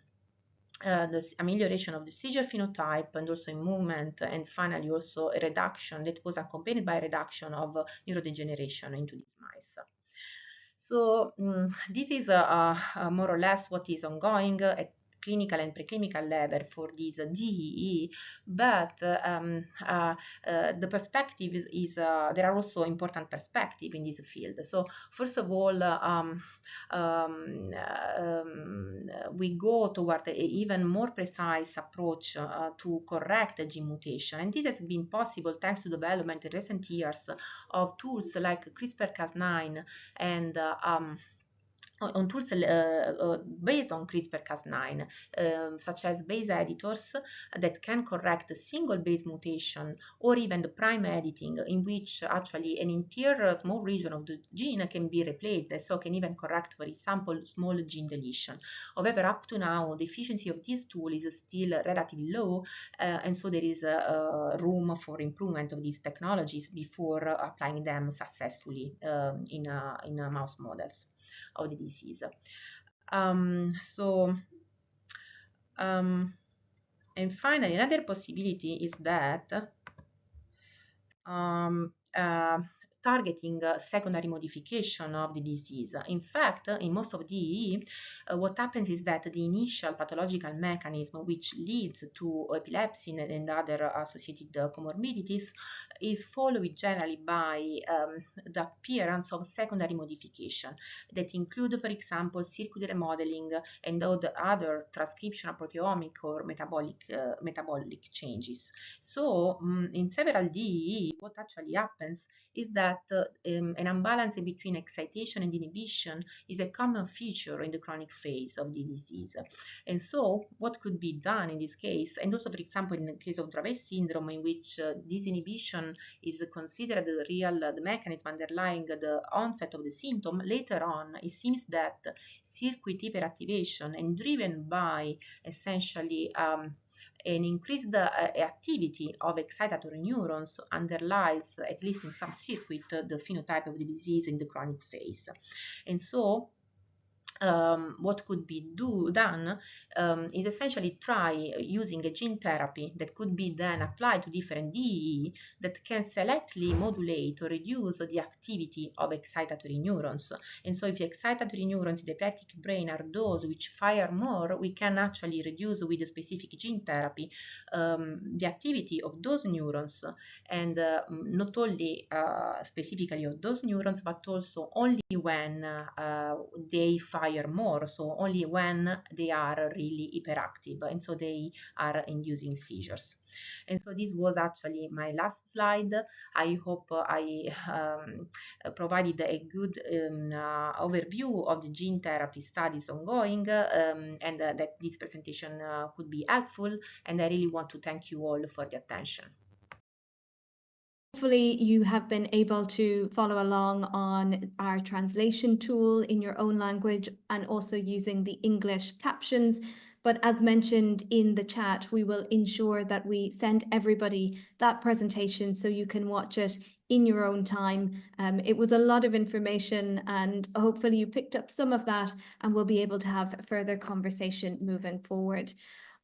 amelioration of the seizure phenotype and also in movement, and finally also a reduction that was accompanied by a reduction of neurodegeneration into these mice. So this is more or less what is ongoing at clinical and preclinical level for this DEE, but the perspective is there are also important perspectives in this field. So first of all, we go toward an even more precise approach to correct the gene mutation, and this has been possible thanks to development in recent years of tools like CRISPR-Cas9 and on tools based on CRISPR-Cas9, such as base editors that can correct a single base mutation, or even the prime editing, in which actually an entire small region of the gene can be replaced, so can even correct, for example, small gene deletion. However, up to now, the efficiency of this tool is still relatively low, and so there is room for improvement of these technologies before applying them successfully in mouse models of the disease. And finally, another possibility is that targeting secondary modification of the disease. In fact, in most of DEE, what happens is that the initial pathological mechanism which leads to epilepsy and other associated comorbidities is followed generally by the appearance of secondary modification that include, for example, circuit remodeling and other transcriptional, proteomic, or metabolic changes. So in several DEE, what actually happens is that an imbalance between excitation and inhibition is a common feature in the chronic phase of the disease. And so what could be done in this case, and also, for example, in the case of Dravet syndrome, in which this inhibition is considered the mechanism underlying the onset of the symptom, later on it seems that circuit hyperactivation and driven by essentially an increased activity of excitatory neurons underlies, at least in some circuit, the phenotype of the disease in the chronic phase. And so what could be done is essentially try using a gene therapy that could be then applied to different DEE that can selectively modulate or reduce the activity of excitatory neurons. And so if the excitatory neurons in the epileptic brain are those which fire more, we can actually reduce with a specific gene therapy the activity of those neurons, and not only specifically of those neurons, but also only when they fire more, so only when they are really hyperactive, and so they are inducing seizures. And so this was actually my last slide. I hope I provided a good overview of the gene therapy studies ongoing, and that this presentation could be helpful, and I really want to thank you all for the attention. Hopefully you have been able to follow along on our translation tool in your own language and also using the English captions. But as mentioned in the chat, we will ensure that we send everybody that presentation so you can watch it in your own time. It was a lot of information, and hopefully you picked up some of that, and we'll be able to have further conversation moving forward.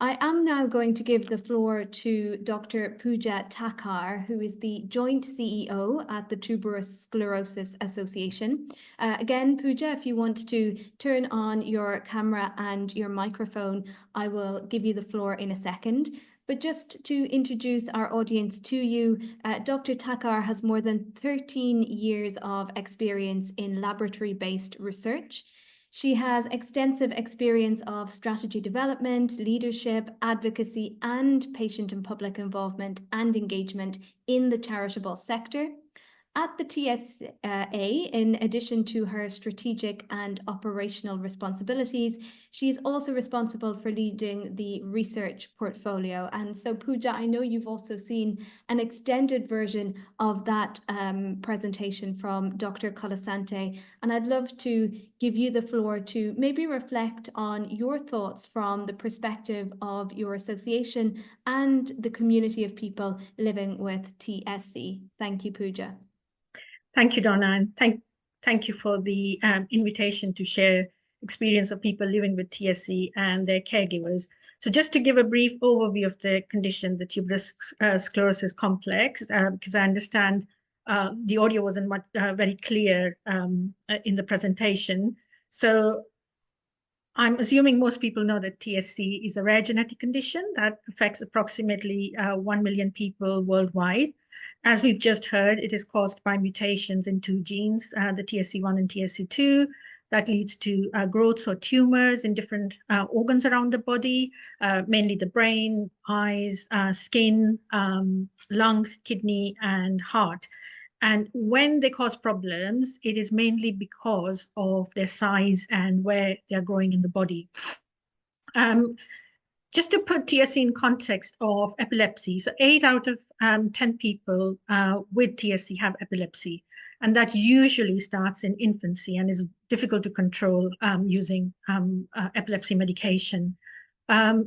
I am now going to give the floor to Dr. Pooja Thakkar, who is the Joint CEO at the Tuberous Sclerosis Association. Again, Pooja, if you want to turn on your camera and your microphone, I will give you the floor in a second. But just to introduce our audience to you, Dr. Thakkar has more than 13 years of experience in laboratory-based research. She has extensive experience of strategy development, leadership, advocacy, and patient and public involvement and engagement in the charitable sector. At the TSA, in addition to her strategic and operational responsibilities, she is also responsible for leading the research portfolio. And so, Pooja, I know you've also seen an extended version of that presentation from Dr. Colasante, and I'd love to give you the floor to maybe reflect on your thoughts from the perspective of your association and the community of people living with TSC. Thank you, Pooja. Thank you, Donna, and thank you for the invitation to share experience of people living with TSC and their caregivers. So just to give a brief overview of the condition, the tuberous sclerosis complex, because I understand the audio wasn't very clear in the presentation. So I'm assuming most people know that TSC is a rare genetic condition that affects approximately 1 million people worldwide. As we've just heard, it is caused by mutations in two genes, the TSC1 and TSC2, that leads to growths or tumors in different organs around the body, mainly the brain, eyes, skin, lung, kidney, and heart. And when they cause problems, it is mainly because of their size and where they're growing in the body. Just to put TSC in context of epilepsy, so 8 out of 10 people with TSC have epilepsy, and that usually starts in infancy and is difficult to control using epilepsy medication.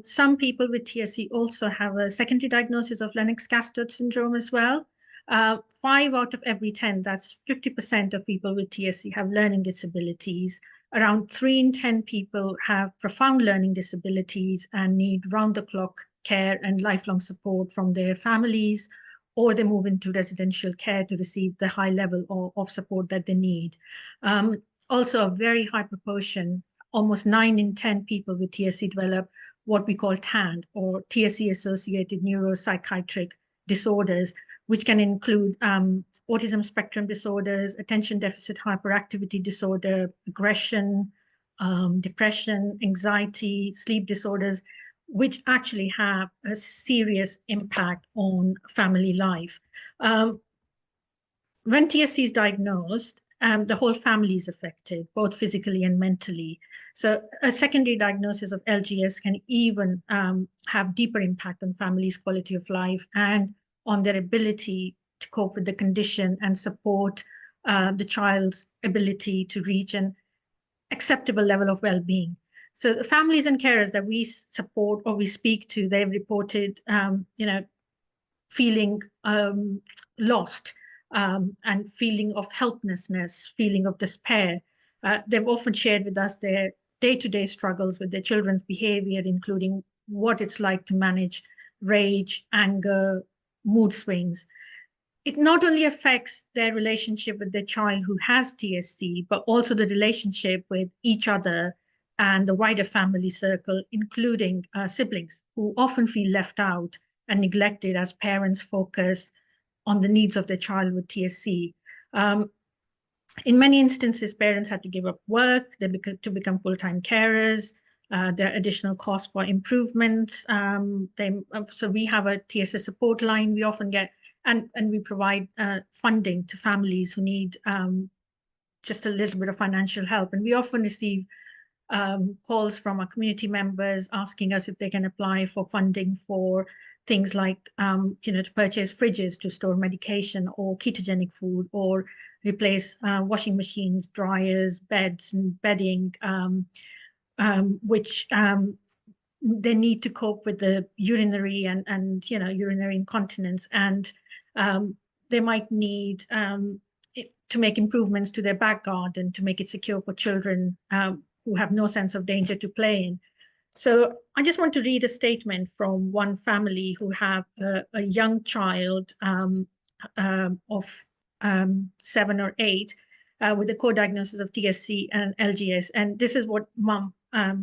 Some people with TSC also have a secondary diagnosis of Lennox-Gastaut syndrome as well. 5 out of every 10, that's 50% of people with TSC have learning disabilities. Around 3 in 10 people have profound learning disabilities and need round-the-clock care and lifelong support from their families, or they move into residential care to receive the high level of support that they need. Also, a very high proportion, almost 9 in 10 people with TSC develop what we call TAND, or TSC-associated neuropsychiatric disorders, which can include autism spectrum disorders, attention deficit hyperactivity disorder, aggression, depression, anxiety, sleep disorders, which actually have a serious impact on family life. When TSC is diagnosed, the whole family is affected, both physically and mentally. So a secondary diagnosis of LGS can even have deeper impact on families' quality of life and on their ability to cope with the condition and support the child's ability to reach an acceptable level of well-being. So the families and carers that we support or we speak to, they've reported, feeling lost and feeling of helplessness, feeling of despair. They've often shared with us their day-to-day struggles with their children's behavior, including what it's like to manage rage, anger, mood swings. It not only affects their relationship with their child who has TSC, but also the relationship with each other and the wider family circle, including siblings who often feel left out and neglected as parents focus on the needs of their child with TSC. In many instances, parents had to give up work to become full-time carers. There are additional costs for improvements. So we have a TSS support line. We often get, and we provide funding to families who need just a little bit of financial help. And we often receive calls from our community members asking us if they can apply for funding for things like, to purchase fridges to store medication or ketogenic food, or replace washing machines, dryers, beds, and bedding, which they need to cope with the urinary and urinary incontinence, and they might need to make improvements to their back garden to make it secure for children who have no sense of danger to play in. So I just want to read a statement from one family who have a young child of 7 or 8 with a co-diagnosis of TSC and LGS. And this is what mom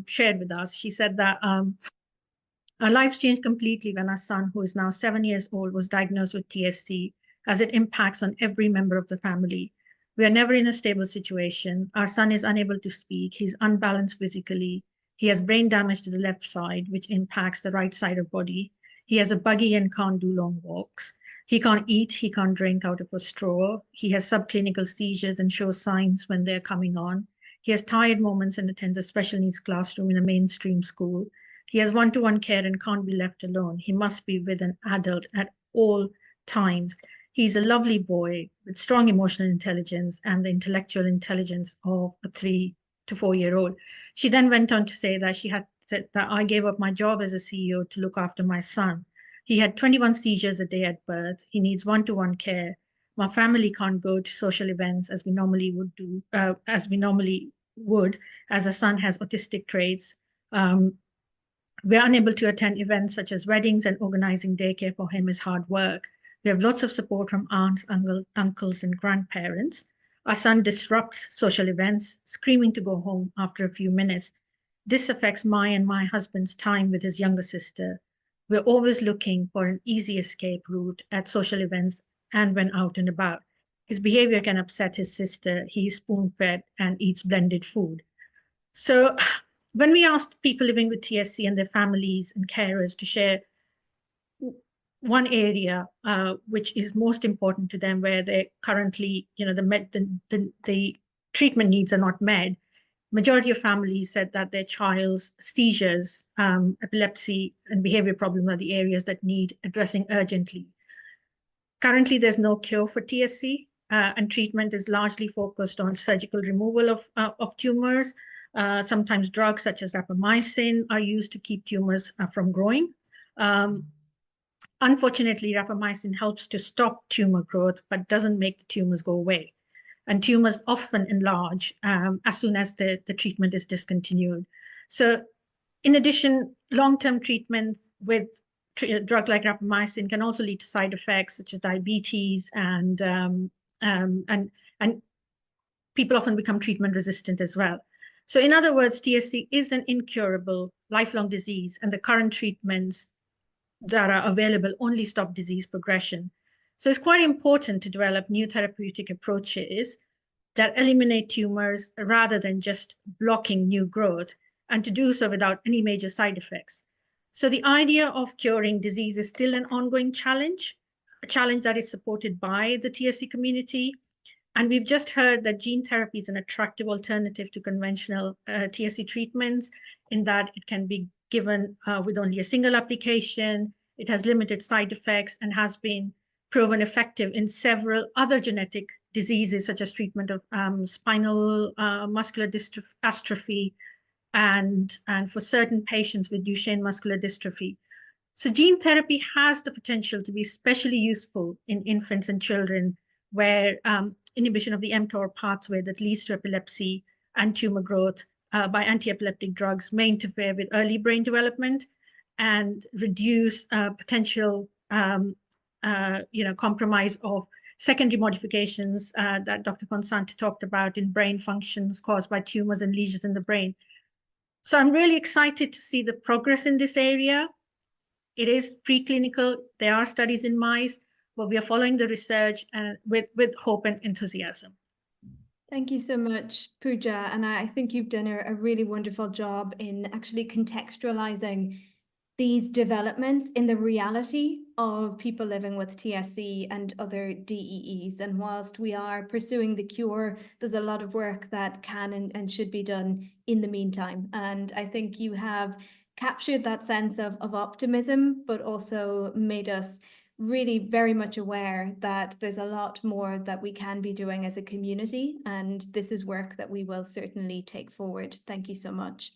shared with us. She said that our lives changed completely when our son, who is now 7 years old, was diagnosed with TSC, as it impacts on every member of the family. We are never in a stable situation. Our son is unable to speak. He's unbalanced physically. He has brain damage to the left side, which impacts the right side of body. He has a buggy and can't do long walks. He can't eat. He can't drink out of a straw. He has subclinical seizures and shows signs when they're coming on. He has tired moments and attends a special needs classroom in a mainstream school. He has one-to-one care and can't be left alone. He must be with an adult at all times. He's a lovely boy with strong emotional intelligence and the intellectual intelligence of a 3 to 4-year-old. She then went on to say that she had said that I gave up my job as a CEO to look after my son. He had 21 seizures a day at birth. He needs one-to-one care. My family can't go to social events as we normally would, as a son has autistic traits. We're unable to attend events such as weddings, and organizing daycare for him is hard work. We have lots of support from aunts, uncles, and grandparents. Our son disrupts social events, screaming to go home after a few minutes. This affects my husband's time with his younger sister. We're always looking for an easy escape route at social events and when out and about. His behavior can upset his sister. He's spoon-fed and eats blended food. So when we asked people living with TSC and their families and carers to share one area which is most important to them, where they currently, the treatment needs are not met, majority of families said that their child's seizures, epilepsy, and behavior problems are the areas that need addressing urgently. Currently, there's no cure for TSC, and treatment is largely focused on surgical removal of tumors. Sometimes drugs such as rapamycin are used to keep tumors from growing. Unfortunately, rapamycin helps to stop tumor growth, but doesn't make the tumors go away. And tumors often enlarge as soon as the treatment is discontinued. So in addition, long-term treatments with drug like rapamycin can also lead to side effects such as diabetes, and people often become treatment resistant as well. So in other words, TSC is an incurable lifelong disease, and the current treatments that are available only stop disease progression. So it's quite important to develop new therapeutic approaches that eliminate tumors rather than just blocking new growth, and to do so without any major side effects. So the idea of curing disease is still an ongoing challenge, a challenge that is supported by the TSC community. And we've just heard that gene therapy is an attractive alternative to conventional TSC treatments, in that it can be given with only a single application. It has limited side effects and has been proven effective in several other genetic diseases, such as treatment of spinal muscular atrophy, and for certain patients with Duchenne muscular dystrophy. So gene therapy has the potential to be especially useful in infants and children, where inhibition of the mTOR pathway that leads to epilepsy and tumor growth by anti-epileptic drugs may interfere with early brain development and reduce potential compromise of secondary modifications that Dr. Consante talked about in brain functions caused by tumors and lesions in the brain. So I'm really excited to see the progress in this area. It is preclinical. There are studies in mice, but we are following the research with hope and enthusiasm. Thank you so much, Pooja. And I think you've done a really wonderful job in actually contextualizing these developments in the reality of people living with TSC and other DEEs. And whilst we are pursuing the cure, there's a lot of work that can and should be done in the meantime. And I think you have captured that sense of optimism, but also made us really very much aware that there's a lot more that we can be doing as a community. And this is work that we will certainly take forward. Thank you so much.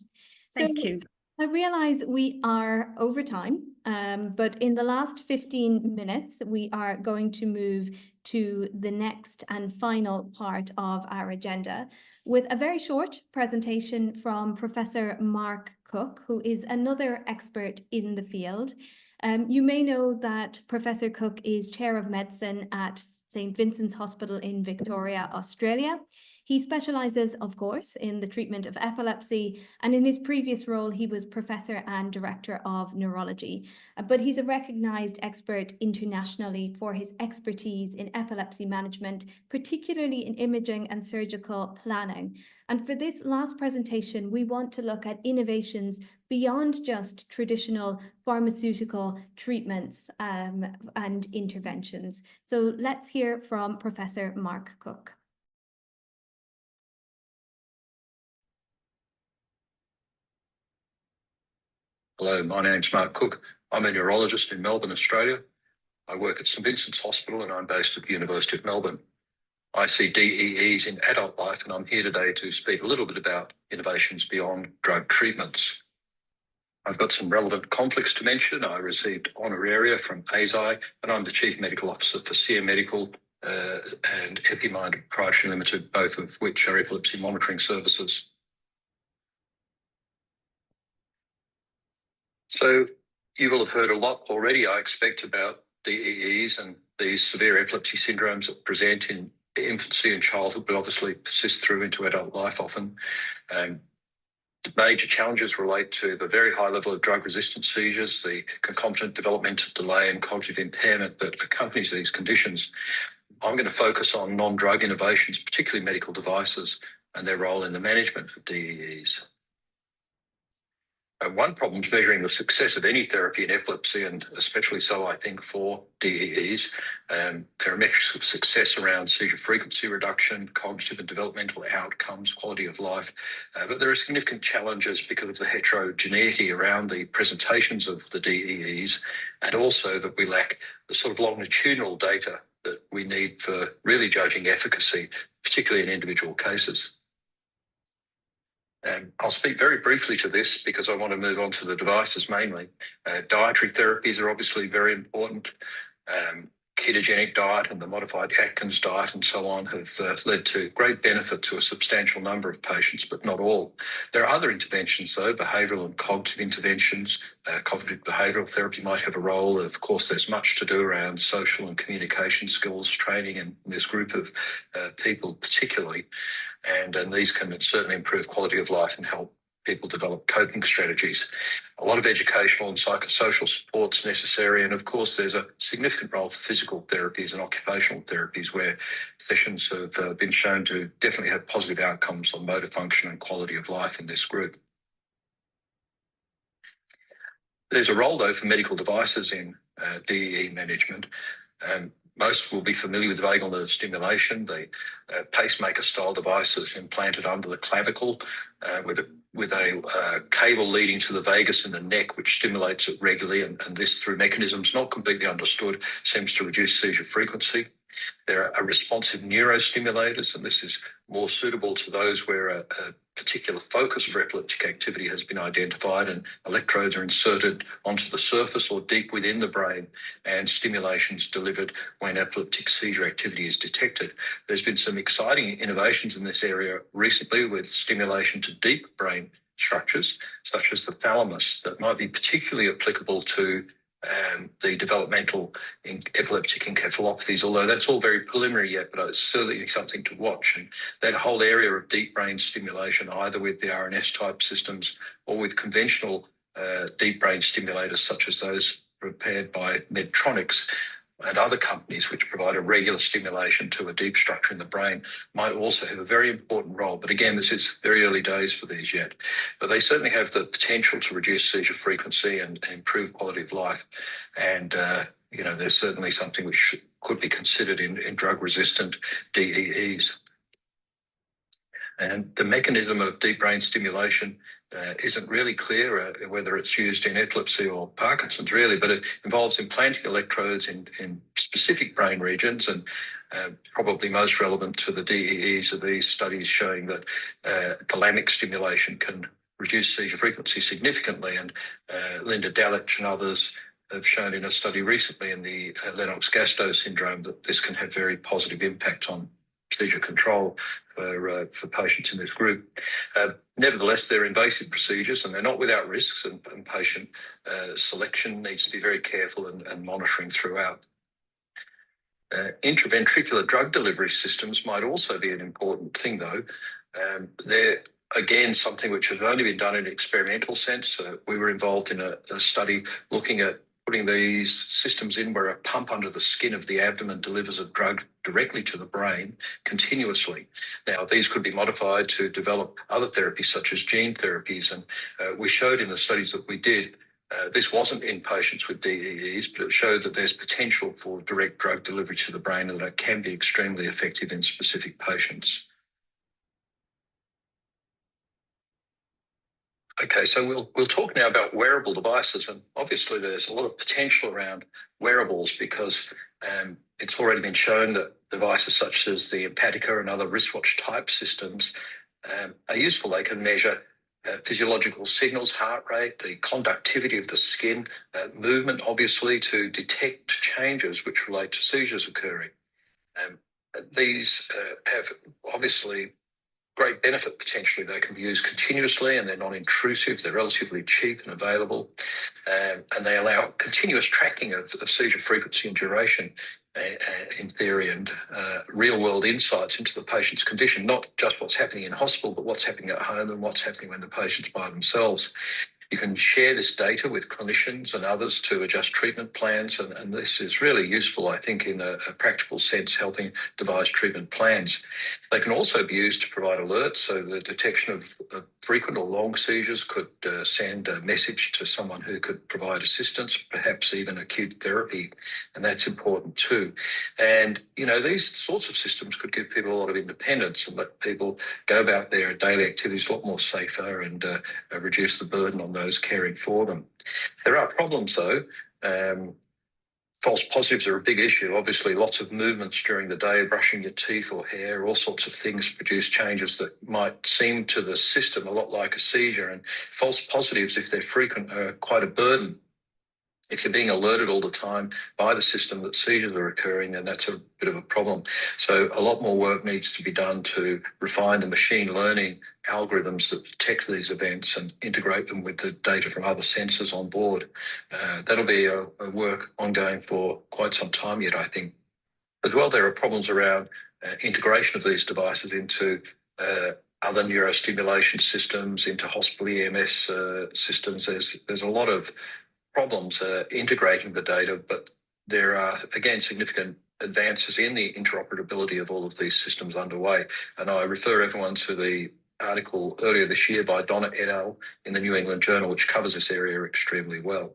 Thank you. I realize we are over time, but in the last 15 minutes, we are going to move to the next and final part of our agenda with a very short presentation from Professor Mark Cook, who is another expert in the field. You may know that Professor Cook is Chair of Medicine at St. Vincent's Hospital in Victoria, Australia. He specializes, of course, in the treatment of epilepsy, and in his previous role, he was professor and director of neurology. But he's a recognized expert internationally for his expertise in epilepsy management, particularly in imaging and surgical planning. And for this last presentation, we want to look at innovations beyond just traditional pharmaceutical treatments and interventions. So let's hear from Professor Mark Cook. Hello, my name's Mark Cook. I'm a neurologist in Melbourne, Australia. I work at St Vincent's Hospital and I'm based at the University of Melbourne. I see DEEs in adult life, and I'm here today to speak a little bit about innovations beyond drug treatments. I've got some relevant conflicts to mention. I received honoraria from ASI, and I'm the Chief Medical Officer for SEER Medical and Epimind Proprietary Limited, both of which are epilepsy monitoring services. So you will have heard a lot already, I expect, about DEEs and these severe epilepsy syndromes that present in infancy and childhood, but obviously persist through into adult life often. The major challenges relate to the very high level of drug-resistant seizures, the concomitant developmental delay and cognitive impairment that accompanies these conditions. I'm going to focus on non-drug innovations, particularly medical devices, and their role in the management of DEEs. One problem is measuring the success of any therapy in epilepsy, and especially so, I think, for DEEs. There are metrics of success around seizure frequency reduction, cognitive and developmental outcomes, quality of life, but there are significant challenges because of the heterogeneity around the presentations of the DEEs, and also that we lack the sort of longitudinal data that we need for really judging efficacy, particularly in individual cases. I'll speak very briefly to this because I want to move on to the devices mainly. Dietary therapies are obviously very important. Ketogenic diet and the modified Atkins diet and so on have led to great benefit to a substantial number of patients, but not all. There are other interventions though, behavioural and cognitive interventions. Cognitive behavioural therapy might have a role. Of course, there's much to do around social and communication skills training in this group of people particularly. And these can certainly improve quality of life and help people develop coping strategies. A lot of educational and psychosocial support's necessary, and of course there's a significant role for physical therapies and occupational therapies where sessions have been shown to definitely have positive outcomes on motor function and quality of life in this group. There's a role though for medical devices in DEE management. Most will be familiar with vagal nerve stimulation. The pacemaker-style devices implanted under the clavicle with a cable leading to the vagus in the neck, which stimulates it regularly, and this through mechanisms not completely understood seems to reduce seizure frequency. There are responsive neurostimulators, and this is more suitable to those where a particular focus for epileptic activity has been identified, and electrodes are inserted onto the surface or deep within the brain, and stimulations delivered when epileptic seizure activity is detected. There's been some exciting innovations in this area recently with stimulation to deep brain structures, such as the thalamus, that might be particularly applicable to the developmental epileptic encephalopathies, although that's all very preliminary yet, but it's certainly something to watch. And that whole area of deep brain stimulation, either with the RNS type systems or with conventional deep brain stimulators, such as those prepared by Medtronics and other companies which provide a regular stimulation to a deep structure in the brain, might also have a very important role. But again, this is very early days for these yet. But they certainly have the potential to reduce seizure frequency and improve quality of life. And, there's certainly something which could be considered in drug-resistant DEEs. And the mechanism of deep brain stimulation isn't really clear whether it's used in epilepsy or Parkinson's really, but it involves implanting electrodes in specific brain regions, and probably most relevant to the DEEs are these studies showing that thalamic stimulation can reduce seizure frequency significantly, and Linda Dallach and others have shown in a study recently in the Lennox-Gastaut syndrome that this can have very positive impact on seizure control for patients in this group. Nevertheless, they're invasive procedures and they're not without risks, and patient selection needs to be very careful and monitoring throughout. Intraventricular drug delivery systems might also be an important thing, though. They're, again, something which has only been done in an experimental sense. We were involved in a study looking at putting these systems in where a pump under the skin of the abdomen delivers a drug directly to the brain continuously. Now, these could be modified to develop other therapies such as gene therapies. And we showed in the studies that we did, this wasn't in patients with DEEs, but it showed that there's potential for direct drug delivery to the brain and that it can be extremely effective in specific patients. Okay, so we'll talk now about wearable devices, and obviously there's a lot of potential around wearables because it's already been shown that devices such as the Empatica and other wristwatch type systems are useful. They can measure physiological signals, heart rate, the conductivity of the skin, movement, obviously, to detect changes which relate to seizures occurring. These have obviously great benefit potentially. They can be used continuously and they're non-intrusive, they're relatively cheap and available, and they allow continuous tracking of seizure frequency and duration in theory, and real-world insights into the patient's condition, not just what's happening in hospital, but what's happening at home and what's happening when the patient's by themselves. You can share this data with clinicians and others to adjust treatment plans, and this is really useful, I think, in a practical sense, helping devise treatment plans. They can also be used to provide alerts, so the detection of frequent or long seizures could send a message to someone who could provide assistance, perhaps even acute therapy, and that's important too. And, you know, these sorts of systems could give people a lot of independence and let people go about their daily activities a lot more safer and reduce the burden on those caring for them. There are problems though. False positives are a big issue. Obviously, lots of movements during the day, brushing your teeth or hair, all sorts of things produce changes that might seem to the system a lot like a seizure. And false positives, if they're frequent, are quite a burden. If you're being alerted all the time by the system that seizures are occurring, then that's a bit of a problem. So a lot more work needs to be done to refine the machine learning algorithms that detect these events and integrate them with the data from other sensors on board. That'll be a work ongoing for quite some time yet, I think. As well, there are problems around integration of these devices into other neurostimulation systems, into hospital EMS systems. There's a lot of problems integrating the data, but there are, again, significant advances in the interoperability of all of these systems underway. And I refer everyone to the article earlier this year by Donna et al. In the New England Journal, which covers this area extremely well.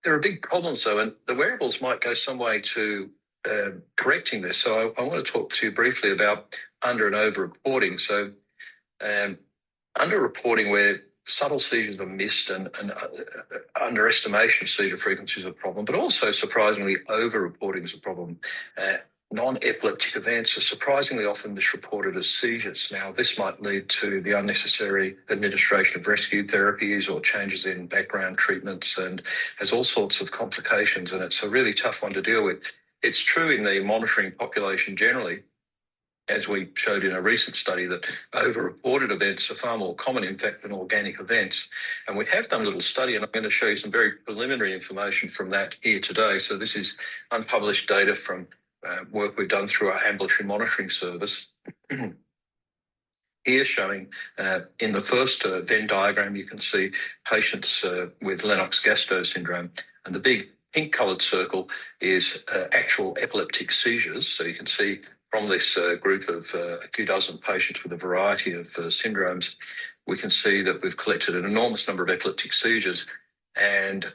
There are big problems, though, and the wearables might go some way to correcting this. So I want to talk to you briefly about under and over reporting. So under reporting, where subtle seizures are missed and underestimation of seizure frequency is a problem, but also surprisingly over-reporting is a problem. Non-epileptic events are surprisingly often misreported as seizures. Now, this might lead to the unnecessary administration of rescue therapies or changes in background treatments and has all sorts of complications, and it's a really tough one to deal with. It's true in the monitoring population generally, as we showed in a recent study, that over-reported events are far more common, in fact, than organic events. And we have done a little study, and I'm going to show you some very preliminary information from that here today. So this is unpublished data from work we've done through our ambulatory monitoring service. Here showing in the first Venn diagram, you can see patients with Lennox-Gastaut syndrome, and the big pink-coloured circle is actual epileptic seizures. So you can see from this group of a few dozen patients with a variety of syndromes, we can see that we've collected an enormous number of epileptic seizures and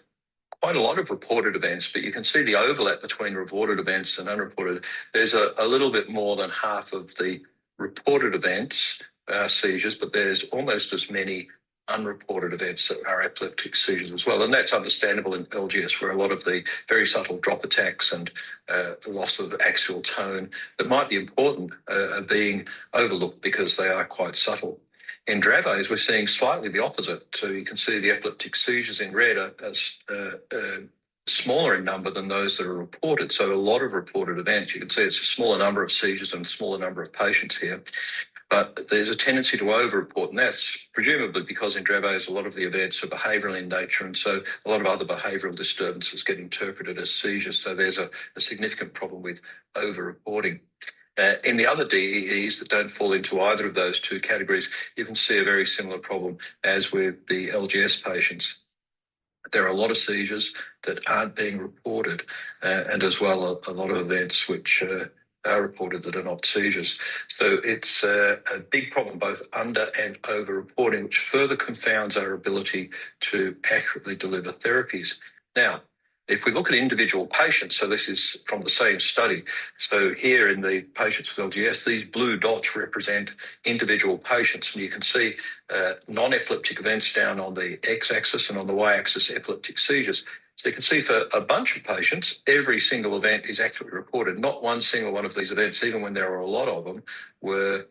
quite a lot of reported events, but you can see the overlap between reported events and unreported. There's a little bit more than half of the reported events seizures, but there's almost as many unreported events that are epileptic seizures as well. And that's understandable in LGS, where a lot of the very subtle drop attacks and loss of axial tone that might be important are being overlooked because they are quite subtle. In Dravet's, we're seeing slightly the opposite. So you can see the epileptic seizures in red are smaller in number than those that are reported. So a lot of reported events. You can see it's a smaller number of seizures and a smaller number of patients here. But there's a tendency to over-report, and that's presumably because in Dravet's a lot of the events are behavioural in nature, and so a lot of other behavioural disturbances get interpreted as seizures. So there's a significant problem with over-reporting. In the other DEEs that don't fall into either of those two categories, you can see a very similar problem as with the LGS patients. There are a lot of seizures that aren't being reported, and as well a lot of events which are reported that are not seizures. So it's a big problem, both under and over reporting, which further confounds our ability to accurately deliver therapies. Now, if we look at individual patients, so this is from the same study. So here in the patients with LGS, these blue dots represent individual patients, and you can see non-epileptic events down on the x-axis and on the y-axis epileptic seizures. So you can see for a bunch of patients, every single event is accurately reported. Not one single one of these events, even when there were a lot of them, were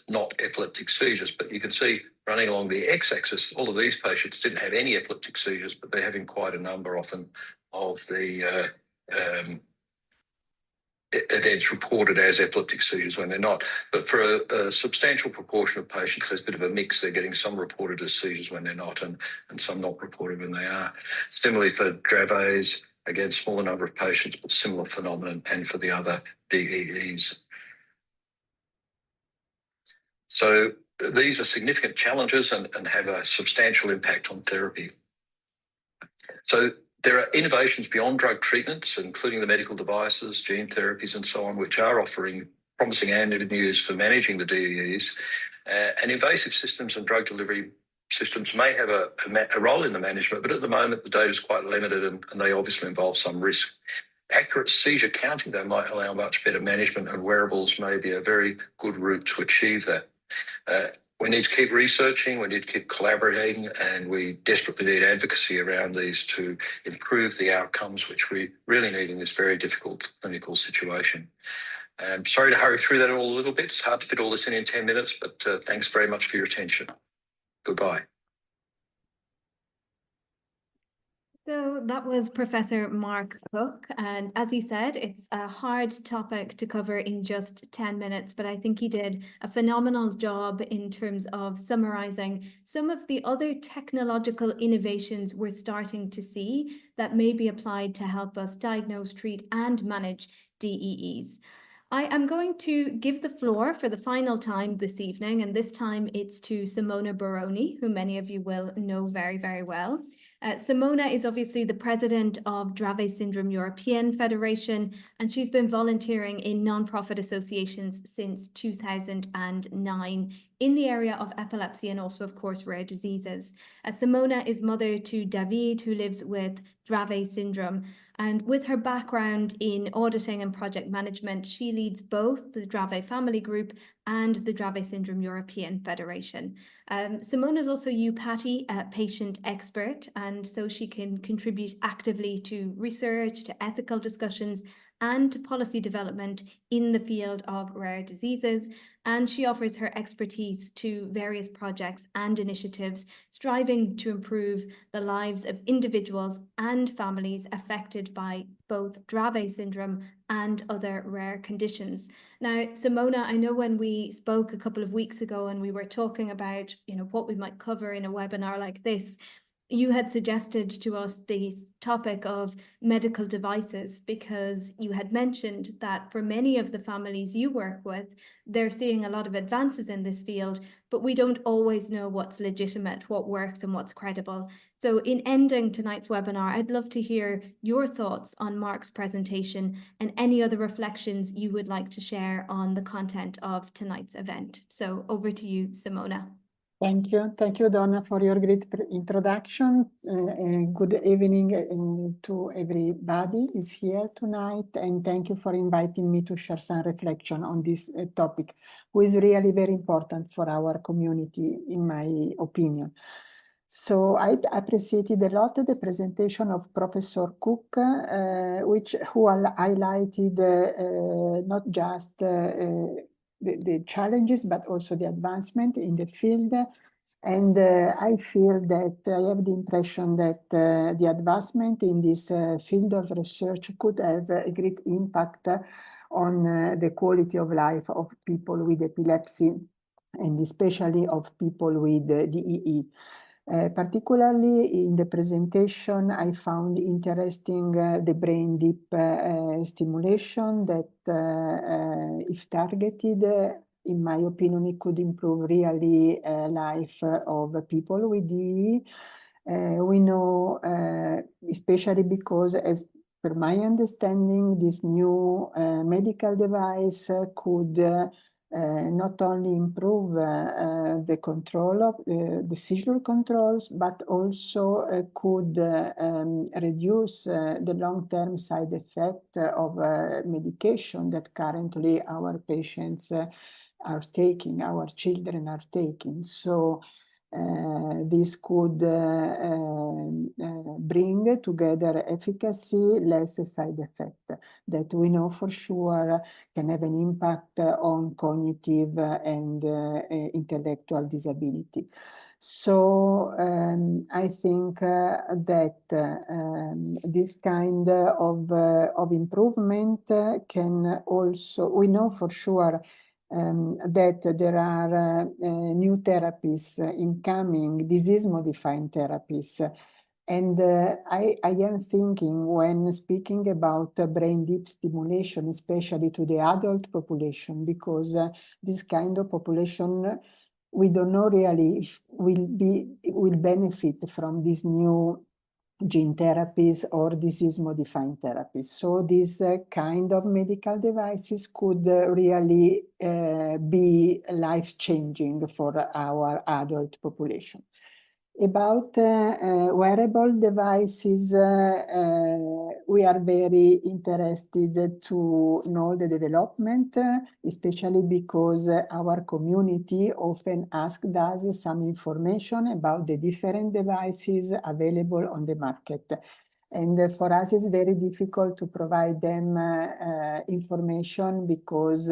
not epileptic seizures. But you can see running along the x-axis, all of these patients didn't have any epileptic seizures, but they're having quite a number often of the events reported as epileptic seizures when they're not. But for a substantial proportion of patients, there's a bit of a mix. They're getting some reported as seizures when they're not, and some not reported when they are. Similarly for Dravet's, again, smaller number of patients, but similar phenomenon, and for the other DEEs. So these are significant challenges and have a substantial impact on therapy. So there are innovations beyond drug treatments, including the medical devices, gene therapies, and so on, which are offering promising avenues for managing the DEEs. And invasive systems and drug delivery systems may have a role in the management, but at the moment the data is quite limited, and they obviously involve some risk. Accurate seizure counting, though, might allow much better management, and wearables may be a very good route to achieve that. We need to keep researching, we need to keep collaborating, and we desperately need advocacy around these to improve the outcomes, which we really need in this very difficult clinical situation. Sorry to hurry through that all a little bit. It's hard to fit all this in 10 minutes, but thanks very much for your attention. Goodbye. So that was Professor Mark Cook, and as he said, it's a hard topic to cover in just 10 minutes, but I think he did a phenomenal job in terms of summarizing some of the other technological innovations we're starting to see that may be applied to help us diagnose, treat, and manage DEEs. I am going to give the floor for the final time this evening, and this time it's to Simona Baroni, who many of you will know very, very well. Simona is obviously the president of Dravet Syndrome European Federation, and she's been volunteering in non-profit associations since 2009 in the area of epilepsy and also, of course, rare diseases. Simona is mother to David, who lives with Dravet syndrome. And with her background in auditing and project management, she leads both the Dravet Family Group and the Dravet Syndrome European Federation. Simona is also UPATI patient expert, and so she can contribute actively to research, to ethical discussions, and to policy development in the field of rare diseases. And she offers her expertise to various projects and initiatives striving to improve the lives of individuals and families affected by both Dravet syndrome and other rare conditions. Now, Simona, I know when we spoke a couple of weeks ago and we were talking about, what we might cover in a webinar like this, you had suggested to us the topic of medical devices because you had mentioned that for many of the families you work with, they're seeing a lot of advances in this field, but we don't always know what's legitimate, what works and what's credible. So in ending tonight's webinar, I'd love to hear your thoughts on Mark's presentation and any other reflections you would like to share on the content of tonight's event. So over to you, Simona. Thank you, Donna, for your great introduction. Good evening to everybody who is here tonight, and thank you for inviting me to share some reflection on this topic, which is really very important for our community, in my opinion. So I appreciated a lot the presentation of Professor Cook, who highlighted not just the challenges, but also the advancement in the field. And I feel that I have the impression that the advancement in this field of research could have a great impact on the quality of life of people with epilepsy, and especially of people with DEE. Particularly in the presentation, I found interesting the brain deep stimulation that, if targeted, in my opinion, it could improve really life of people with DEE. We know, especially because, as per my understanding, this new medical device could not only improve the control of the seizure controls, but also could reduce the long-term side effect of medication that currently our patients are taking, our children are taking. So this could bring together efficacy, less side effect that we know for sure can have an impact on cognitive and intellectual disability. So I think that this kind of improvement can also, we know for sure that there are new therapies incoming, disease-modifying therapies. And I am thinking, when speaking about brain deep stimulation, especially to the adult population, because this kind of population, we don't know really if will benefit from these new gene therapies or disease-modifying therapies. So these kind of medical devices could really be life-changing for our adult population. About wearable devices, we are very interested to know the development, especially because our community often asks us some information about the different devices available on the market. And for us, it's very difficult to provide them information because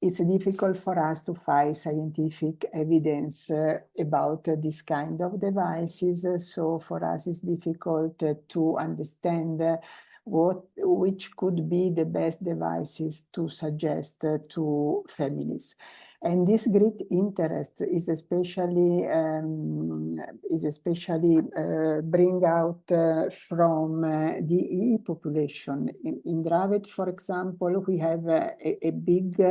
it's difficult for us to find scientific evidence about this kind of devices. So for us, it's difficult to understand which could be the best devices to suggest to families. And this great interest is especially bring out from the DEE population. In Dravet, for example, we have a big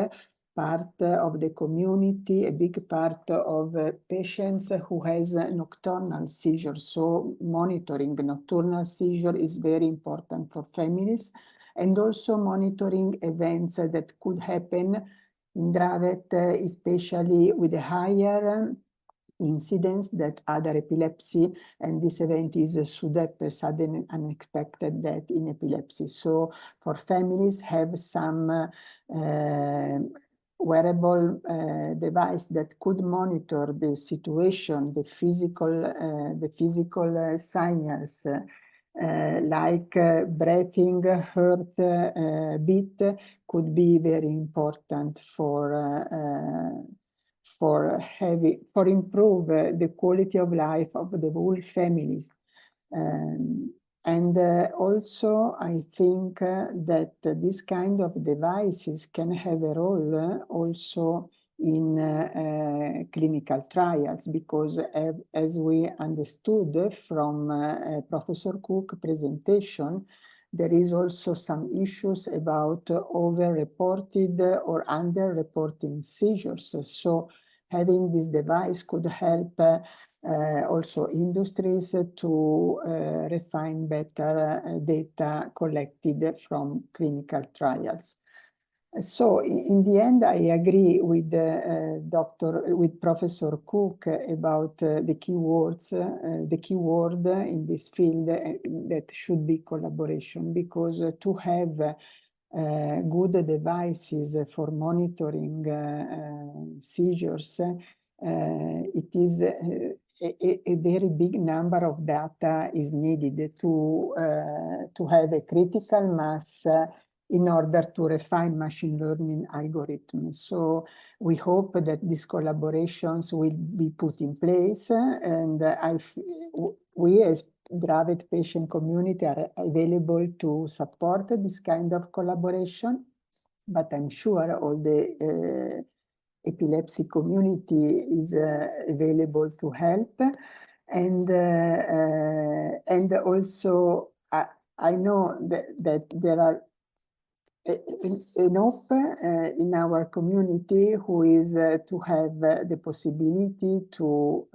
part of the community, a big part of patients who has nocturnal seizures. So monitoring nocturnal seizure is very important for families, and also monitoring events that could happen in Dravet, especially with a higher incidence that other epilepsy, and this event is a SUDEP, sudden unexpected death in epilepsy. So for families, have some wearable device that could monitor the situation, the physical signals, like breathing, heart beat, could be very important for improve the quality of life of the whole families. And also, I think that this kind of devices can have a role also in clinical trials, because as we understood from Professor Cook's presentation, there is also some issues about over-reported or under-reporting seizures. So having this device could help also industries to refine better data collected from clinical trials. So in the end, I agree with Professor Cook about the keywords, the keyword in this field that should be collaboration, because to have good devices for monitoring seizures, it is a very big number of data is needed to have a critical mass in order to refine machine learning algorithms. So we hope that these collaborations will be put in place, and we as Dravet patient community are available to support this kind of collaboration. but I'm sure all the epilepsy community is available to help. And also I know that there are enough in our community who is to have the possibility to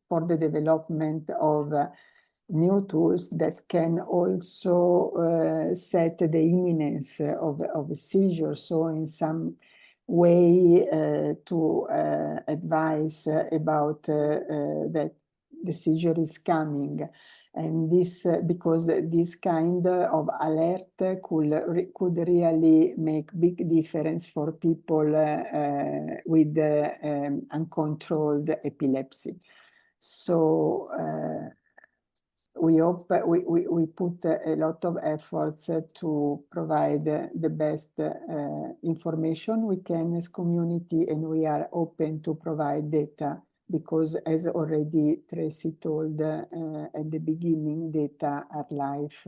for the development of new tools that can also set the imminence of a seizure. So in some way to advise about that the seizure is coming. And this, because this kind of alert could really make big difference for people with uncontrolled epilepsy. So we hope we put a lot of efforts to provide the best information we can as community, and we are open to provide data, because as already Tracy told at the beginning, data are life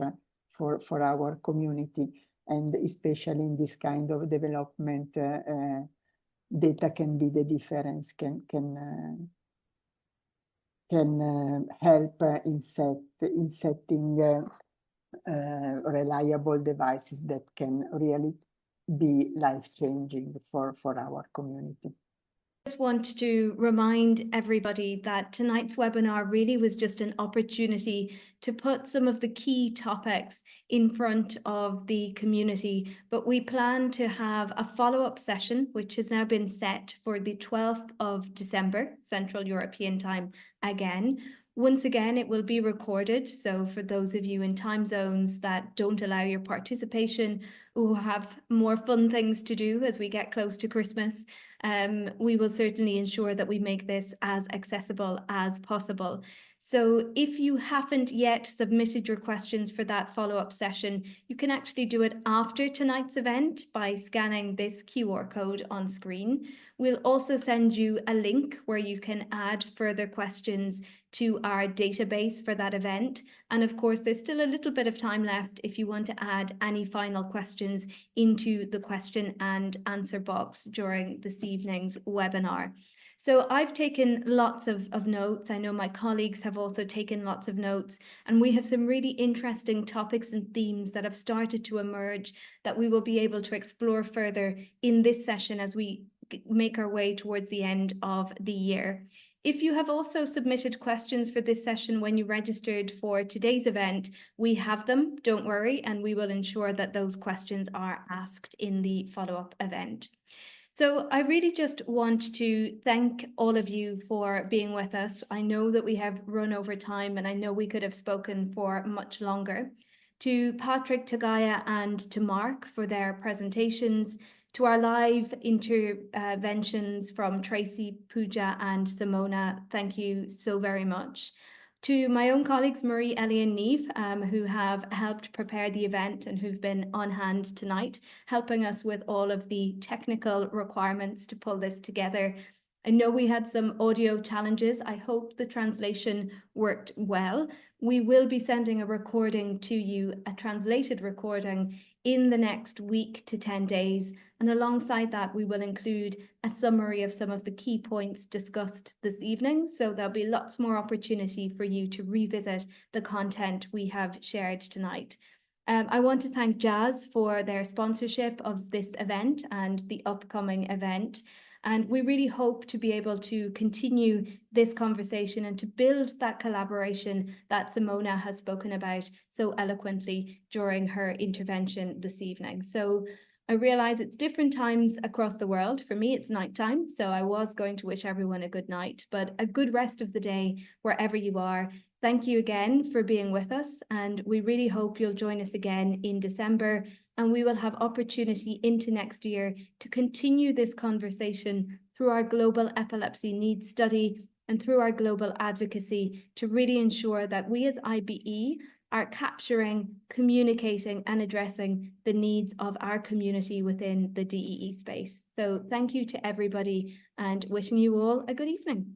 for our community, and especially in this kind of development, data can be the difference, can help in setting reliable devices that can really be life-changing for our community. I just want to remind everybody that tonight's webinar really was just an opportunity to put some of the key topics in front of the community, but we plan to have a follow-up session, which has now been set for the 12th of December, Central European Time again. Once again, it will be recorded, so for those of you in time zones that don't allow your participation, who have more fun things to do as we get close to Christmas, we will certainly ensure that we make this as accessible as possible. So if you haven't yet submitted your questions for that follow-up session, you can actually do it after tonight's event by scanning this QR code on screen. We'll also send you a link where you can add further questions to our database for that event. And of course, there's still a little bit of time left if you want to add any final questions into the question and answer box during this evening's webinar. So I've taken lots of notes. I know my colleagues have also taken lots of notes, and we have some really interesting topics and themes that have started to emerge that we will be able to explore further in this session as we make our way towards the end of the year. If you have also submitted questions for this session when you registered for today's event, we have them, don't worry, and we will ensure that those questions are asked in the follow-up event. So I really just want to thank all of you for being with us. I know that we have run over time, and I know we could have spoken for much longer. To Patrick, to Gaia, and to Mark for their presentations, to our live interventions from Tracy, Pooja, and Simona, thank you so very much. To my own colleagues, Marie, Ellie, and Neve, who have helped prepare the event and who've been on hand tonight, helping us with all of the technical requirements to pull this together. I know we had some audio challenges. I hope the translation worked well. We will be sending a recording to you, a translated recording, in the next week to 10 days. And alongside that, we will include a summary of some of the key points discussed this evening. So there'll be lots more opportunity for you to revisit the content we have shared tonight. I want to thank Jazz for their sponsorship of this event and the upcoming event. And we really hope to be able to continue this conversation and to build that collaboration that Simona has spoken about so eloquently during her intervention this evening. So I realize it's different times across the world. For me, it's nighttime, so I was going to wish everyone a good night, but a good rest of the day wherever you are. Thank you again for being with us, and we really hope you'll join us again in December, and we will have opportunity into next year to continue this conversation through our global epilepsy needs study and through our global advocacy to really ensure that we as IBE are capturing, communicating, and addressing the needs of our community within the DEE space. So thank you to everybody, and wishing you all a good evening.